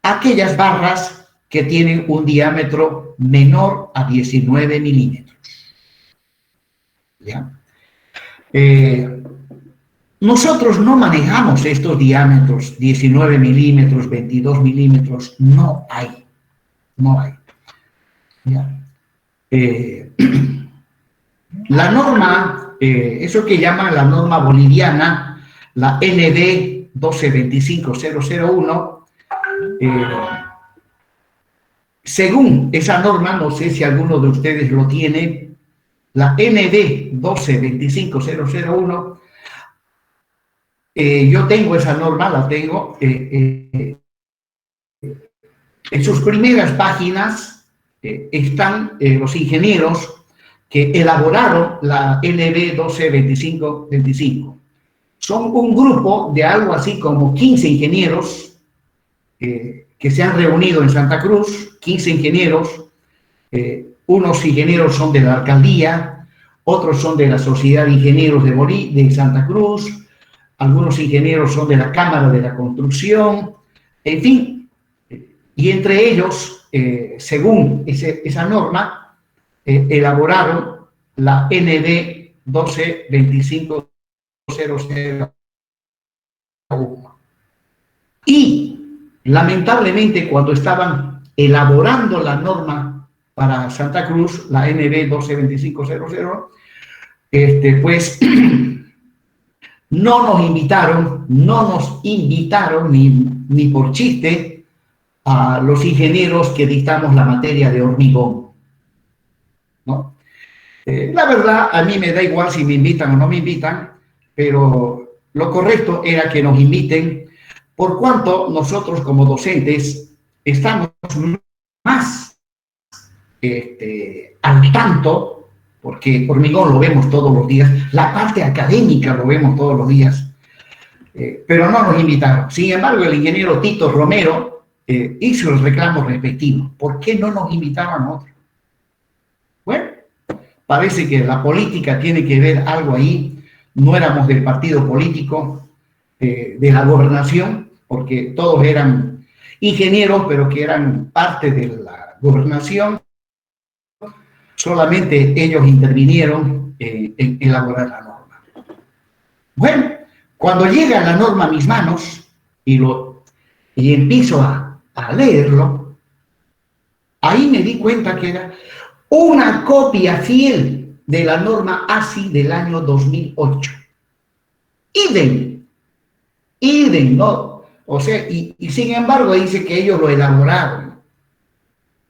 a aquellas barras que tienen un diámetro menor a 19 milímetros. ¿Ya? Nosotros no manejamos estos diámetros, 19 milímetros, 22 milímetros, no hay. ¿Ya? La norma, eso que llaman la norma boliviana, la NB 1225001, según esa norma, no sé si alguno de ustedes lo tiene, la NB 1225001, yo tengo esa norma, la tengo, en sus primeras páginas están los ingenieros que elaboraron la NB 122525. Son un grupo de algo así como 15 ingenieros que se han reunido en Santa Cruz, 15 ingenieros, unos ingenieros son de la alcaldía, otros son de la Sociedad de Ingenieros de Santa Cruz, algunos ingenieros son de la Cámara de la Construcción, en fin, y entre ellos, según esa norma, elaboraron la NB 12250001. Y lamentablemente cuando estaban elaborando la norma para Santa Cruz, la NB 122500, pues no nos invitaron ni por chiste a los ingenieros que dictamos la materia de hormigón, ¿no? La verdad, a mí me da igual si me invitan o no me invitan, pero lo correcto era que nos inviten, por cuanto nosotros como docentes estamos más al tanto, porque hormigón lo vemos todos los días, la parte académica lo vemos todos los días, pero no nos invitaron. Sin embargo, el ingeniero Tito Romero hizo el reclamo respectivo. ¿Por qué no nos invitaron a nosotros? Bueno, parece que la política tiene que ver algo ahí. No éramos del partido político de la gobernación, porque todos eran ingenieros, pero que eran parte de la gobernación. Solamente ellos intervinieron en elaborar la norma. Bueno, cuando llega la norma a mis manos y empiezo a leerlo, ahí me di cuenta que era una copia fiel de la norma ASI del año 2008. idem, ¿no? O sea, y sin embargo dice que ellos lo elaboraron.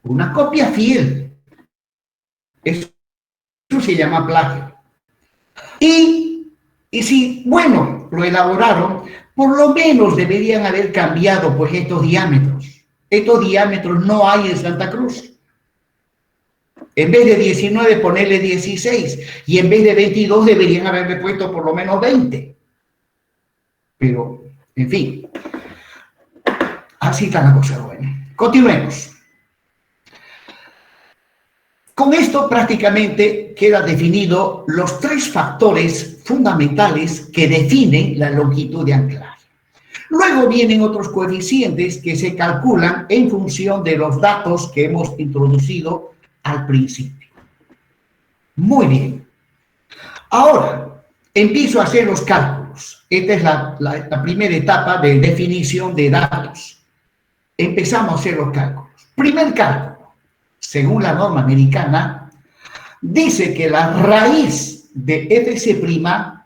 Una copia fiel. Eso se llama plagio. Y si, bueno, lo elaboraron, por lo menos deberían haber cambiado pues estos diámetros. Estos diámetros no hay en Santa Cruz. En vez de 19, ponerle 16. Y en vez de 22, deberían haberle puesto por lo menos 20. Pero, en fin, así está la cosa. Bueno, continuemos. Con esto prácticamente queda definido los 3 factores fundamentales que definen la longitud de anclaje. Luego vienen otros coeficientes que se calculan en función de los datos que hemos introducido al principio. Muy bien. Ahora, empiezo a hacer los cálculos. Esta es la primera etapa de definición de datos. Empezamos a hacer los cálculos. Primer cálculo. Según la norma americana, dice que la raíz de fc'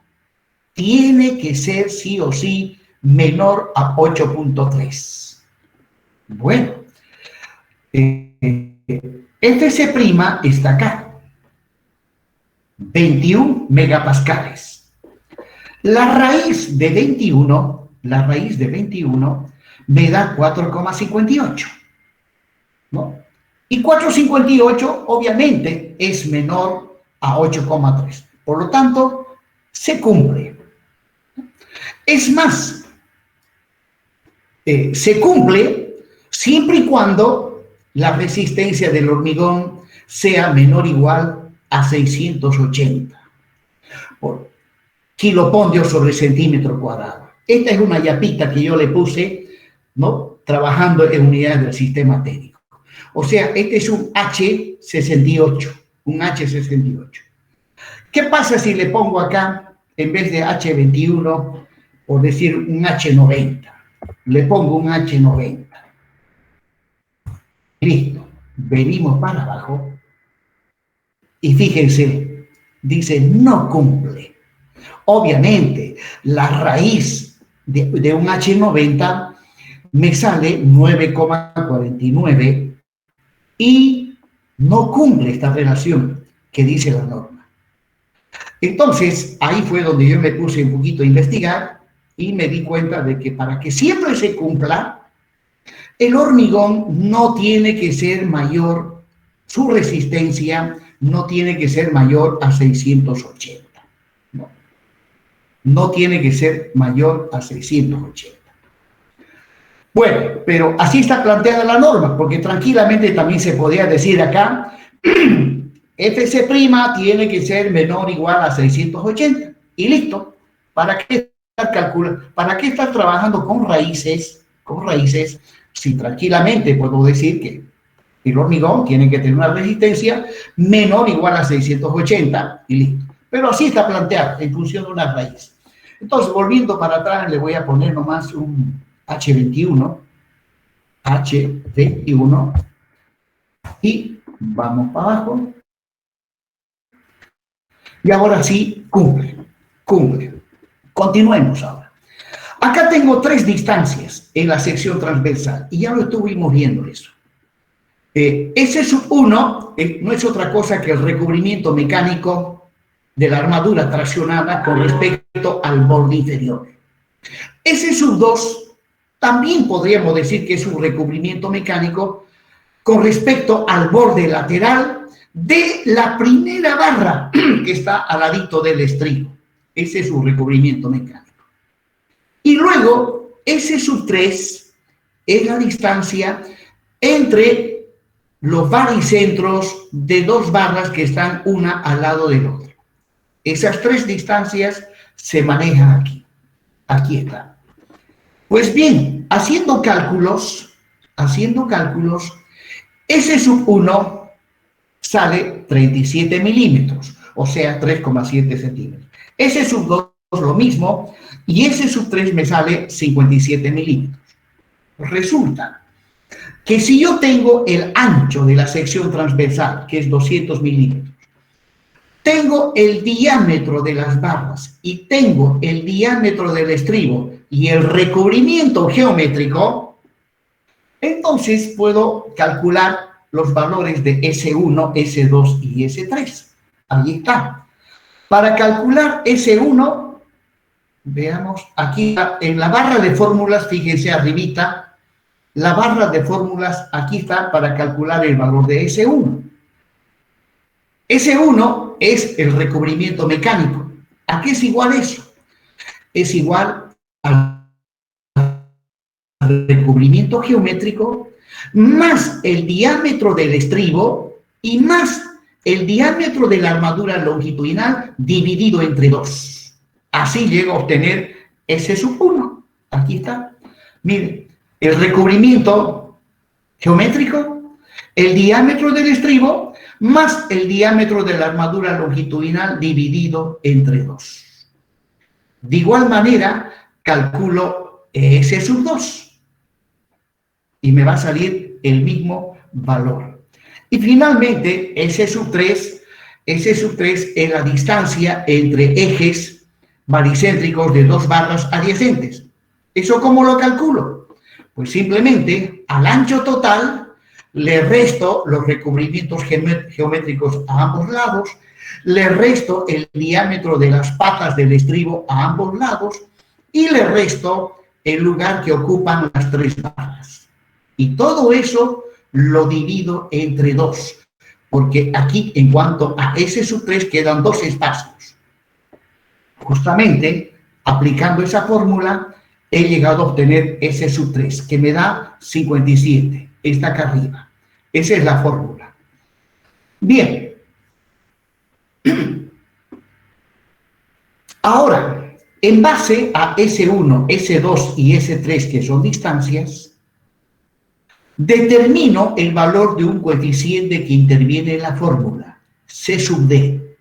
tiene que ser sí o sí menor a 8.3. Bueno, fc' está acá, 21 megapascales. La raíz de 21 me da 4,58, ¿no? Y 4,58 obviamente es menor a 8,3. Por lo tanto, se cumple. Es más, se cumple siempre y cuando la resistencia del hormigón sea menor o igual a 680 por kilopondio sobre centímetro cuadrado. Esta es una yapita que yo le puse, ¿no?, trabajando en unidades del sistema técnico. O sea, este es un H68, un H68. ¿Qué pasa si le pongo acá, en vez de H21, por decir un H90? Le pongo un H90. Listo. Venimos para abajo y fíjense, dice no cumple. Obviamente, la raíz de un H90 me sale 9,49 y no cumple esta relación que dice la norma. Entonces, ahí fue donde yo me puse un poquito a investigar y me di cuenta de que para que siempre se cumpla, el hormigón no tiene que ser mayor, su resistencia no tiene que ser mayor a 680. No tiene que ser mayor a 680. Bueno, pero así está planteada la norma, porque tranquilamente también se podría decir acá, fc' tiene que ser menor o igual a 680, y listo. ¿Para qué estar calculando? ¿Para qué estar trabajando con raíces? Si tranquilamente puedo decir que el hormigón tiene que tener una resistencia menor o igual a 680, y listo. Pero así está planteado, en función de una raíz. Entonces, volviendo para atrás, le voy a poner nomás un H21, y vamos para abajo. Y ahora sí, cumple. Continuemos ahora. Acá tengo 3 distancias en la sección transversal, y ya lo estuvimos viendo eso. S1 no es otra cosa que el recubrimiento mecánico de la armadura traccionada con respecto al borde inferior. S2 también podríamos decir que es un recubrimiento mecánico con respecto al borde lateral de la primera barra que está al ladito del estribo. Ese es un recubrimiento mecánico. Y luego, S3 es la distancia entre los baricentros de 2 barras que están una al lado del otro. Esas 3 distancias se manejan aquí. Aquí está. Pues bien, haciendo cálculos, S1 sale 37 milímetros, o sea, 3,7 centímetros. S2 lo mismo, y S3 me sale 57 milímetros. Resulta que si yo tengo el ancho de la sección transversal, que es 200 milímetros, tengo el diámetro de las barras y tengo el diámetro del estribo y el recubrimiento geométrico, entonces puedo calcular los valores de S1, S2 y S3. Ahí está. Para calcular S1, veamos, aquí en la barra de fórmulas, fíjense arribita, la barra de fórmulas, aquí está para calcular el valor de S1. S1 es el recubrimiento mecánico. ¿A qué es igual eso? Es igual al recubrimiento geométrico más el diámetro del estribo y más el diámetro de la armadura longitudinal dividido entre 2. Así llego a obtener S1. Aquí está. Miren, el recubrimiento geométrico, el diámetro del estribo, más el diámetro de la armadura longitudinal dividido entre 2. De igual manera, calculo S2 y me va a salir el mismo valor. Y finalmente, S3 es la distancia entre ejes baricéntricos de 2 barras adyacentes. ¿Eso cómo lo calculo? Pues simplemente al ancho total le resto los recubrimientos geométricos a ambos lados, le resto el diámetro de las patas del estribo a ambos lados y le resto el lugar que ocupan las 3 barras. Y todo eso lo divido entre 2, porque aquí en cuanto a S3 quedan 2 espacios. Justamente, aplicando esa fórmula, he llegado a obtener S3, que me da 57, está acá arriba. Esa es la fórmula. Bien. Ahora, en base a S1, S2 y S3, que son distancias, determino el valor de un coeficiente que interviene en la fórmula, C sub D.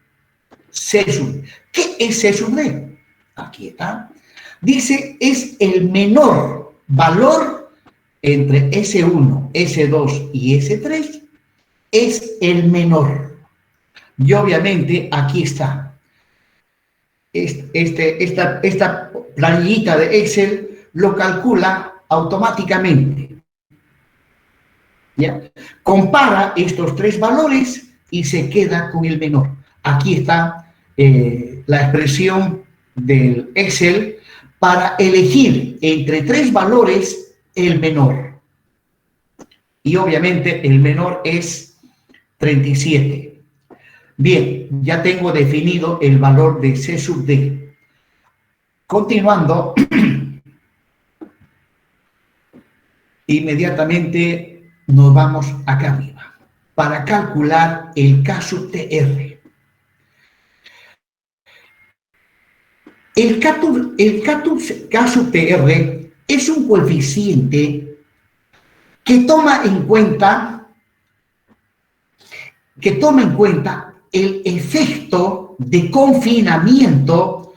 C sub D. ¿Qué es C sub D? Aquí está. Dice, es el menor valor entre S1, S2 y S3, es el menor. Y obviamente aquí está. Esta planillita de Excel lo calcula automáticamente. ¿Ya? Compara estos 3 valores y se queda con el menor. Aquí está la expresión del Excel para elegir entre 3 valores el menor. Y obviamente el menor es 37. Bien, ya tengo definido el valor de C sub D. Continuando, inmediatamente nos vamos acá arriba para calcular el K sub TR. El K sub TR es un coeficiente que toma en cuenta el efecto de confinamiento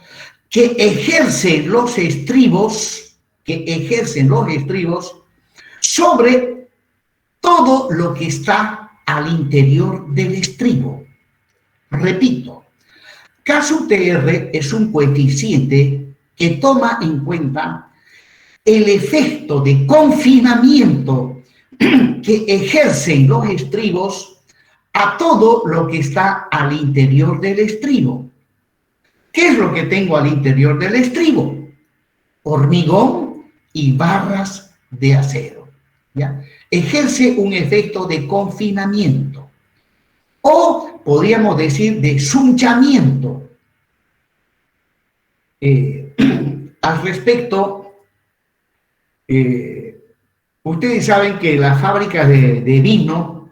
que ejercen los estribos sobre todo lo que está al interior del estribo. Repito, K sub TR es un coeficiente que toma en cuenta el efecto de confinamiento que ejercen los estribos a todo lo que está al interior del estribo. ¿Qué es lo que tengo al interior del estribo? Hormigón y barras de acero. ¿Ya? Ejerce un efecto de confinamiento. O podríamos decir de sunchamiento. Al respecto, ustedes saben que las fábricas de vino,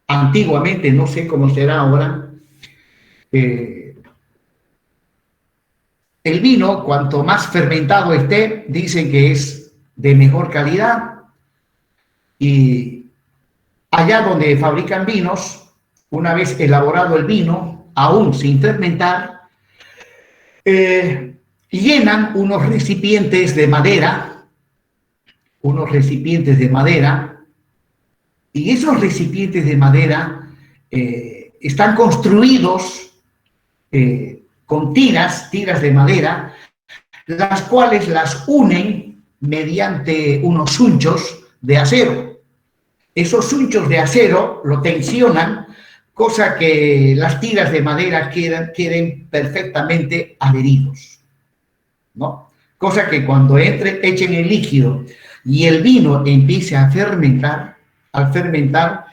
antiguamente, no sé cómo será ahora, el vino, cuanto más fermentado esté, dicen que es de mejor calidad. Y allá donde fabrican vinos, una vez elaborado el vino, aún sin fermentar, llenan unos recipientes de madera, y esos recipientes de madera están construidos con tiras de madera, las cuales las unen mediante unos sunchos de acero. Esos sunchos de acero lo tensionan, cosa que las tiras de madera queden perfectamente adheridos, ¿no? Cosa que cuando echen el líquido y el vino empiece a fermentar, al fermentar,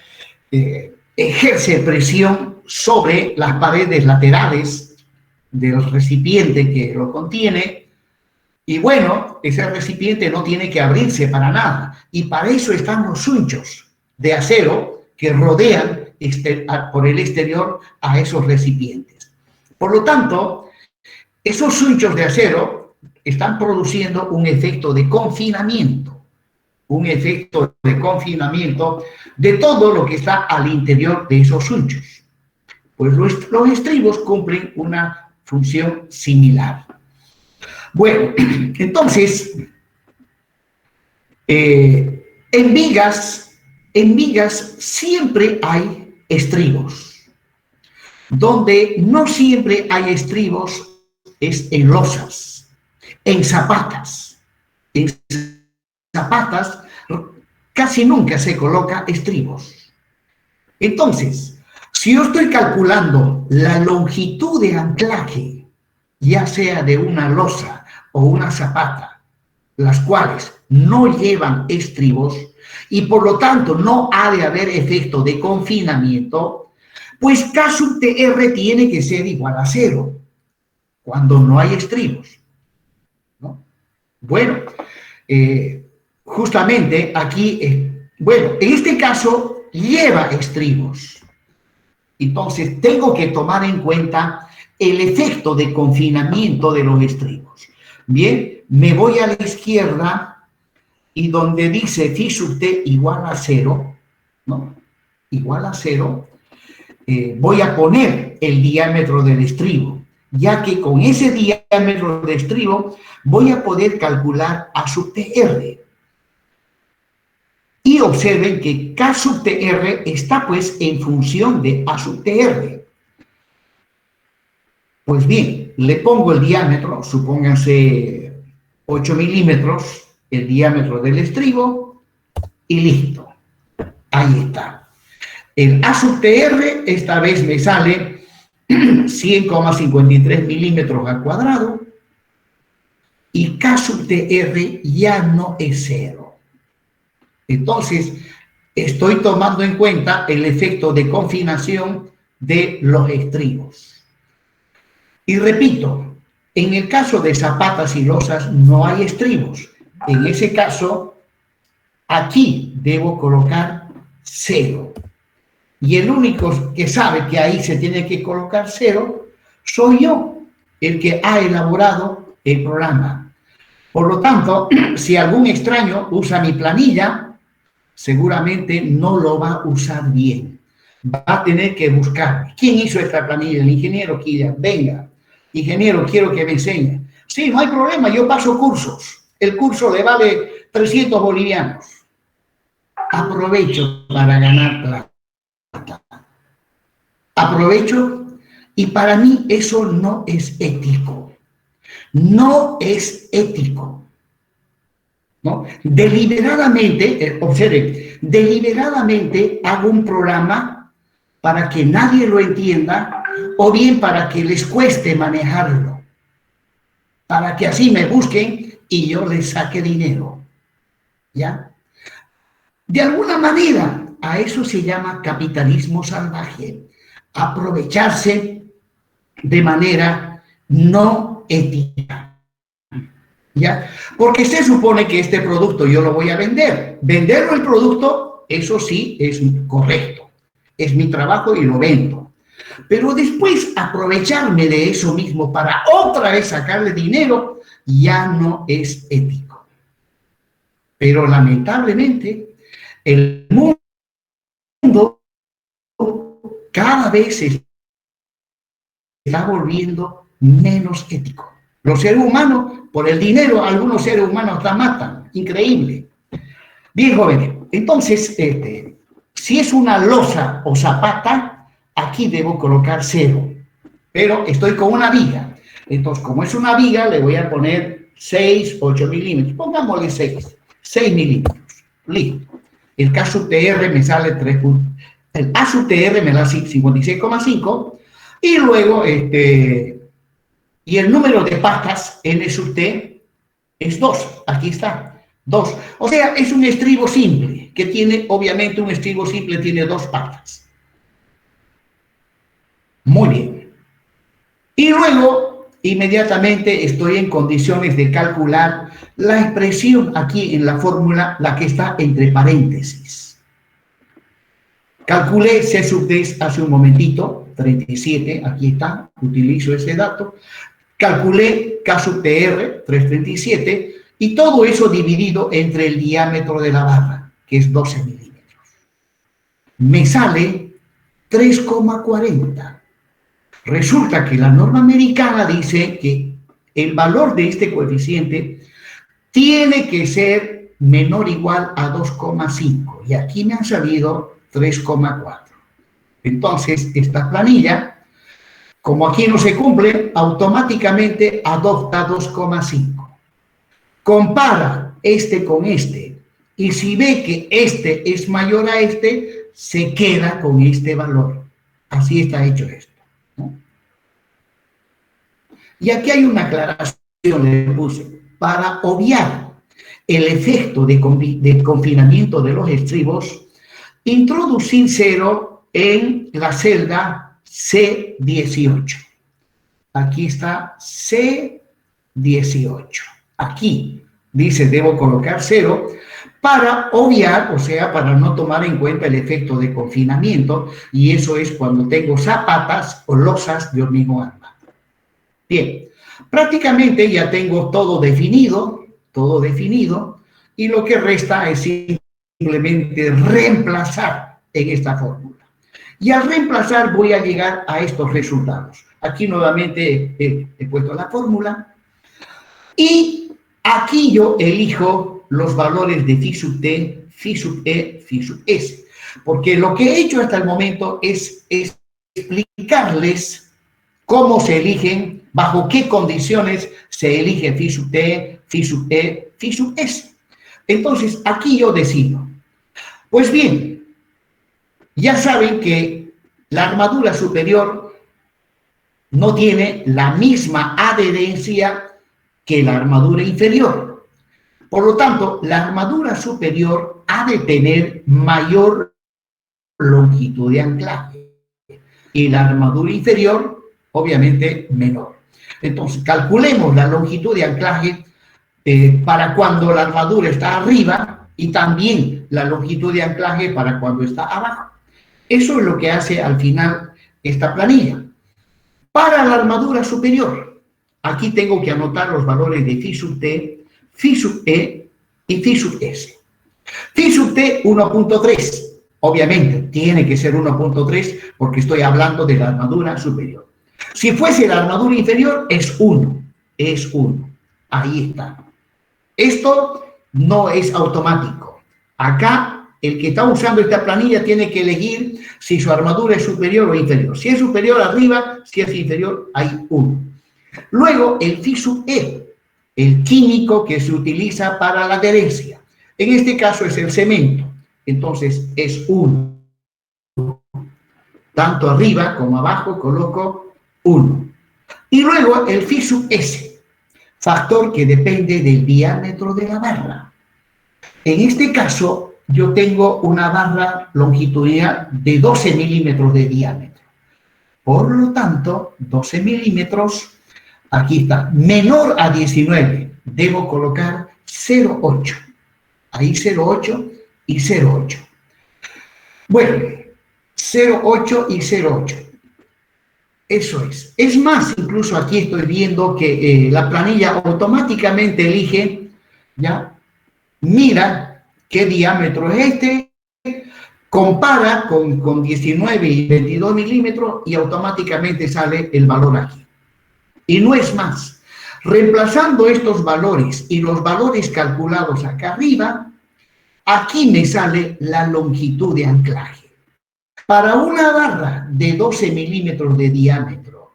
ejerce presión sobre las paredes laterales del recipiente que lo contiene, y bueno, ese recipiente no tiene que abrirse para nada, y para eso están los sunchos de acero que rodean por el exterior a esos recipientes. Por lo tanto, esos sunchos de acero están produciendo un efecto de confinamiento de todo lo que está al interior de esos sunchos. Pues los estribos cumplen una función similar. Bueno, entonces, en vigas siempre hay estribos. Donde no siempre hay estribos es en losas, en zapatas. En zapatas casi nunca se coloca estribos. Entonces, si yo estoy calculando la longitud de anclaje, ya sea de una losa o una zapata, las cuales no llevan estribos y por lo tanto no ha de haber efecto de confinamiento, pues K sub TR tiene que ser igual a 0 cuando no hay estribos, ¿no? Bueno, justamente aquí, bueno, en este caso lleva estribos. Entonces tengo que tomar en cuenta el efecto de confinamiento de los estribos. Bien, me voy a la izquierda y donde dice phi sub t igual a 0, ¿no? Igual a 0, voy a poner el diámetro del estribo, ya que con ese diámetro de estribo voy a poder calcular A sub TR. Y observen que K sub TR está pues en función de A sub TR. Pues bien, le pongo el diámetro, supónganse 8 milímetros, el diámetro del estribo, y listo. Ahí está. El A sub TR esta vez me sale 100,53 milímetros al cuadrado, y K sub TR ya no es 0. Entonces, estoy tomando en cuenta el efecto de confinación de los estribos. Y repito, en el caso de zapatas y losas no hay estribos. En ese caso, aquí debo colocar 0. Y el único que sabe que ahí se tiene que colocar 0 soy yo, el que ha elaborado el programa. Por lo tanto, si algún extraño usa mi planilla, seguramente no lo va a usar bien. Va a tener que buscar. ¿Quién hizo esta planilla? El ingeniero Killa. Venga, ingeniero, quiero que me enseñe. Sí, no hay problema, yo paso cursos. El curso le vale 300 bolivianos. Aprovecho para ganar plata. Aprovecho, y para mí eso no es ético. No es ético, ¿no? Deliberadamente, observen, deliberadamente hago un programa para que nadie lo entienda o bien para que les cueste manejarlo, para que así me busquen y yo les saque dinero, ¿ya? De alguna manera, a eso se llama capitalismo salvaje, aprovecharse de manera no ética, ¿ya? Porque se supone que este producto yo lo voy a vender. Venderlo el producto, eso sí es correcto. Es mi trabajo y lo vendo. Pero después aprovecharme de eso mismo para otra vez sacarle dinero, ya no es ético. Pero lamentablemente, el mundo cada vez se está volviendo menos ético. Los seres humanos, por el dinero, algunos seres humanos hasta matan. Increíble. Bien, jóvenes. Entonces, si es una losa o zapata, aquí debo colocar 0. pero estoy con una viga. Entonces, como es una viga, le voy a poner 6, 8 milímetros. Pongámosle 6 milímetros. Listo. El K sub TR me sale 3 puntos. El A sub TR me da 56,5. Y luego, y el número de patas N sub T es 2. Aquí está, 2. O sea, es un estribo simple, que tiene, obviamente, un estribo simple tiene 2 patas. Muy bien. Y luego, inmediatamente estoy en condiciones de calcular la expresión aquí en la fórmula, la que está entre paréntesis. Calculé C sub D hace un momentito, 37, aquí está, utilizo ese dato. Calculé K sub TR, 337, y todo eso dividido entre el diámetro de la barra, que es 12 milímetros. Me sale 3,40. Resulta que la norma americana dice que el valor de este coeficiente tiene que ser menor o igual a 2,5, y aquí me han salido 3,4. Entonces, esta planilla, como aquí no se cumple, automáticamente adopta 2,5. Compara este con este, y si ve que este es mayor a este, se queda con este valor. Así está hecho esto, ¿no? Y aquí hay una aclaración, le puse, para obviar el efecto de confinamiento de los estribos, introducir 0 en la celda C18. Aquí está C18. Aquí dice debo colocar 0 para obviar, o sea, para no tomar en cuenta el efecto de confinamiento, y eso es cuando tengo zapatas o losas de hormigón armado. Bien, prácticamente ya tengo todo definido, y lo que resta es simplemente reemplazar en esta fórmula. Y al reemplazar voy a llegar a estos resultados. Aquí nuevamente he puesto la fórmula, y aquí yo elijo los valores de phi sub t, phi sub e, phi sub s, porque lo que he hecho hasta el momento es explicarles cómo se eligen, bajo qué condiciones se elige phi sub t, phi sub e, phi sub s. Entonces, aquí yo decido. Pues bien, ya saben que la armadura superior no tiene la misma adherencia que la armadura inferior. Por lo tanto, la armadura superior ha de tener mayor longitud de anclaje y la armadura inferior, obviamente, menor. Entonces, calculemos la longitud de anclaje para cuando la armadura está arriba y también la longitud de anclaje para cuando está abajo. Eso es lo que hace al final esta planilla. Para la armadura superior, aquí tengo que anotar los valores de phi sub t, phi sub e y phi sub s. Phi sub t 1.3, obviamente tiene que ser 1.3 porque estoy hablando de la armadura superior. Si fuese la armadura inferior es 1, ahí está. Esto no es automático. Acá el que está usando esta planilla tiene que elegir si su armadura es superior o inferior. Si es superior, arriba; si es inferior, hay 1. Luego, el phi sub e, el químico que se utiliza para la adherencia. En este caso es el cemento. Entonces, es 1. Tanto arriba como abajo coloco 1. Y luego, el phi sub s, factor que depende del diámetro de la barra. En este caso, yo tengo una barra longitudinal de 12 milímetros de diámetro. Por lo tanto, 12 milímetros, aquí está, menor a 19, debo colocar 0,8. Ahí 0,8 y 0,8. Bueno, 0,8 y 0,8. Eso es. Es más, incluso aquí estoy viendo que la planilla automáticamente elige, ¿ya? Mira qué diámetro es este, compara con 19 y 22 milímetros y automáticamente sale el valor aquí. Y no es más. Reemplazando estos valores y los valores calculados acá arriba, aquí me sale la longitud de anclaje. Para una barra de 12 milímetros de diámetro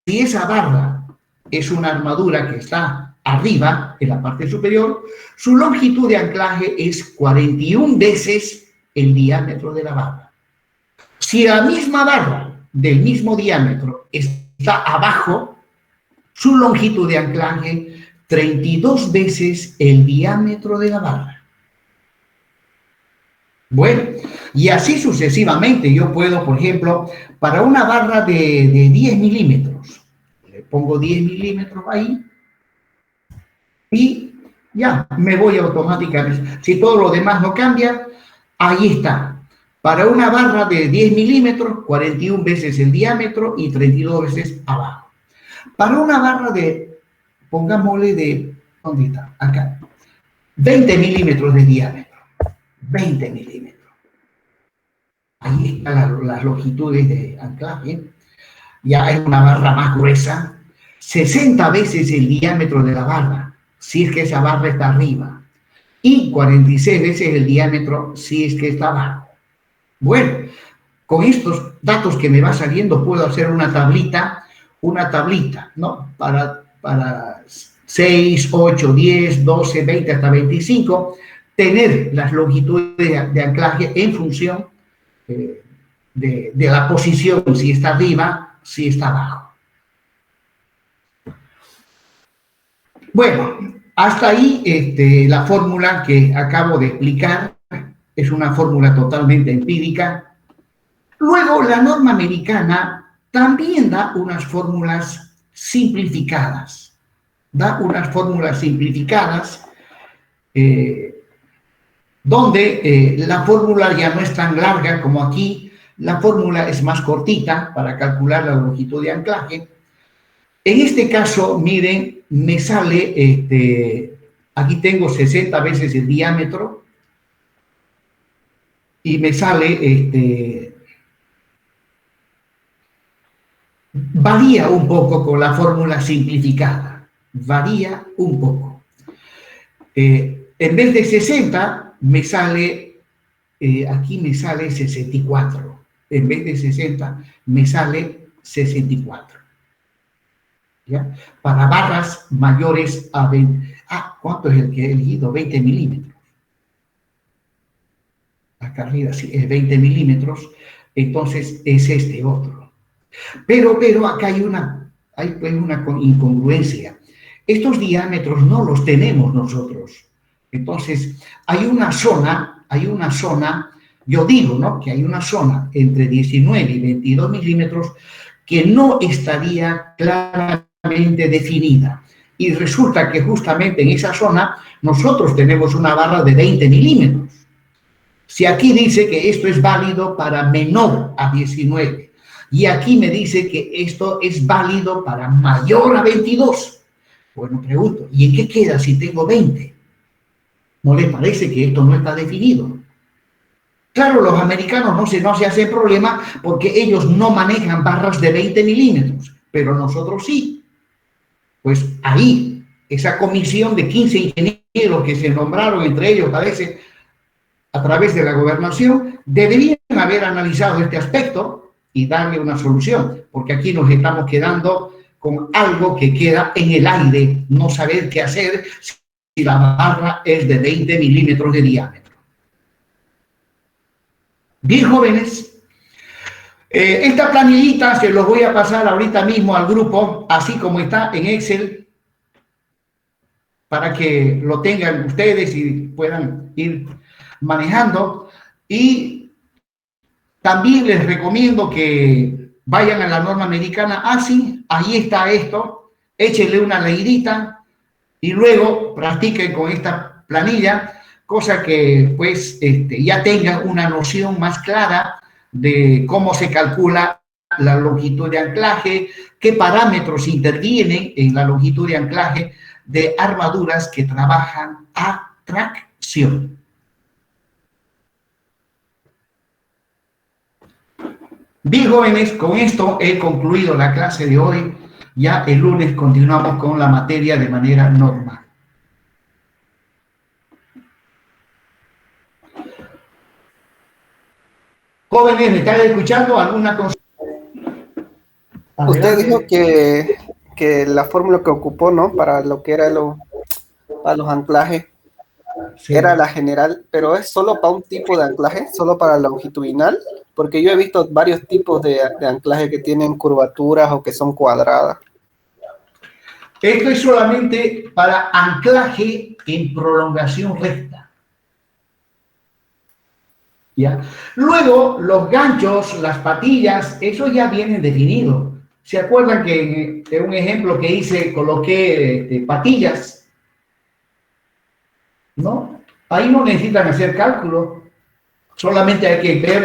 Si esa barra es una armadura que está arriba, en la parte superior, su longitud de anclaje es 41 veces el diámetro de la barra. Si la misma barra del mismo diámetro está abajo, su longitud de anclaje 32 veces el diámetro de la barra. Bueno, y así sucesivamente. Yo puedo, por ejemplo, para una barra de 10 milímetros, le pongo 10 milímetros ahí y ya, me voy automáticamente. Si todo lo demás no cambia, ahí está. Para una barra de 10 milímetros, 41 veces el diámetro y 32 veces abajo. Para una barra de, pongámosle de, ¿dónde está? Acá. 20 milímetros de diámetro. 20 milímetros. Ahí están las longitudes de anclaje. Ya es una barra más gruesa. 60 veces el diámetro de la barra, si es que esa barra está arriba. Y 46 veces el diámetro, si es que está abajo. Bueno, con estos datos que me va saliendo, puedo hacer una tablita, ¿no? Para 6, 8, 10, 12, 20, hasta 25, tener las longitudes de anclaje en función de la posición, si está arriba, si está abajo. Bueno, hasta ahí la fórmula que acabo de explicar es una fórmula totalmente empírica. Luego, la norma americana también da unas fórmulas simplificadas. Donde la fórmula ya no es tan larga como aquí, la fórmula es más cortita para calcular la longitud de anclaje. En este caso, miren, me sale, aquí tengo 60 veces el diámetro y me sale, varía un poco con la fórmula simplificada, varía un poco. En vez de 60, me sale, aquí me sale 64. En vez de 60, me sale 64. ¿Ya? Para barras mayores a 20. ¿Cuánto es el que he elegido? 20 milímetros. Acá arriba, sí, es 20 milímetros. Entonces, es este otro. Pero acá hay una incongruencia. Estos diámetros no los tenemos nosotros. Entonces, hay una zona, yo digo, ¿no? Que hay una zona entre 19 y 22 milímetros que no estaría claramente definida. Y resulta que justamente en esa zona nosotros tenemos una barra de 20 milímetros. Si aquí dice que esto es válido para menor a 19, y aquí me dice que esto es válido para mayor a 22. Bueno, pregunto, ¿y en qué queda si tengo 20? ¿No les parece que esto no está definido? Claro, los americanos no se hacen problema porque ellos no manejan barras de 20 milímetros, pero nosotros sí. Pues ahí, esa comisión de 15 ingenieros que se nombraron, entre ellos, parece, a través de la gobernación, deberían haber analizado este aspecto y darle una solución, porque aquí nos estamos quedando con algo que queda en el aire, no saber qué hacer si la barra es de 20 milímetros de diámetro. Bien, jóvenes, esta planillita se los voy a pasar ahorita mismo al grupo, así como está en Excel, para que lo tengan ustedes y puedan ir manejando. Y también les recomiendo que vayan a la norma americana. Sí, ahí está esto, échenle una leidita y luego practiquen con esta planilla, cosa que pues ya tengan una noción más clara de cómo se calcula la longitud de anclaje, qué parámetros intervienen en la longitud de anclaje de armaduras que trabajan a tracción. Bien, jóvenes, con esto he concluido la clase de hoy. Ya el lunes continuamos con la materia de manera normal. Jóvenes, ¿me están escuchando? ¿Alguna cosa? Usted Adelante. dijo que la fórmula que ocupó, ¿no? Para lo que era para los anclajes, Sí. era la general, pero es solo para un tipo de anclaje, solo para longitudinal, porque yo he visto varios tipos de anclaje que tienen curvaturas o que son cuadradas. Esto es solamente para anclaje en prolongación recta. ¿Ya? Luego, los ganchos, las patillas, eso ya vienen definidos. ¿Se acuerdan que en un ejemplo que hice coloqué patillas? ¿No? Ahí no necesitan hacer cálculo. Solamente hay que ver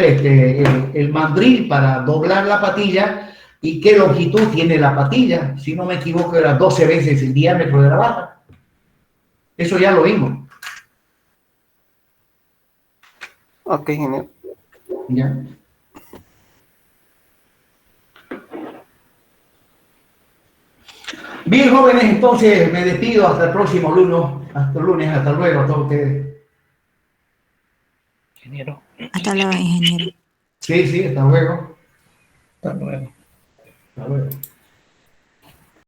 el mandril para doblar la patilla y qué longitud tiene la patilla. Si no me equivoco, era 12 veces el diámetro de la barra. Eso ya lo vimos. Ok, genial. ¿Ya? Bien, jóvenes, entonces me despido hasta el próximo lunes. Hasta el lunes, hasta luego a todos ustedes. Ingeniero. Hasta luego, ingeniero. Sí, sí, hasta luego. Hasta luego. Hasta luego.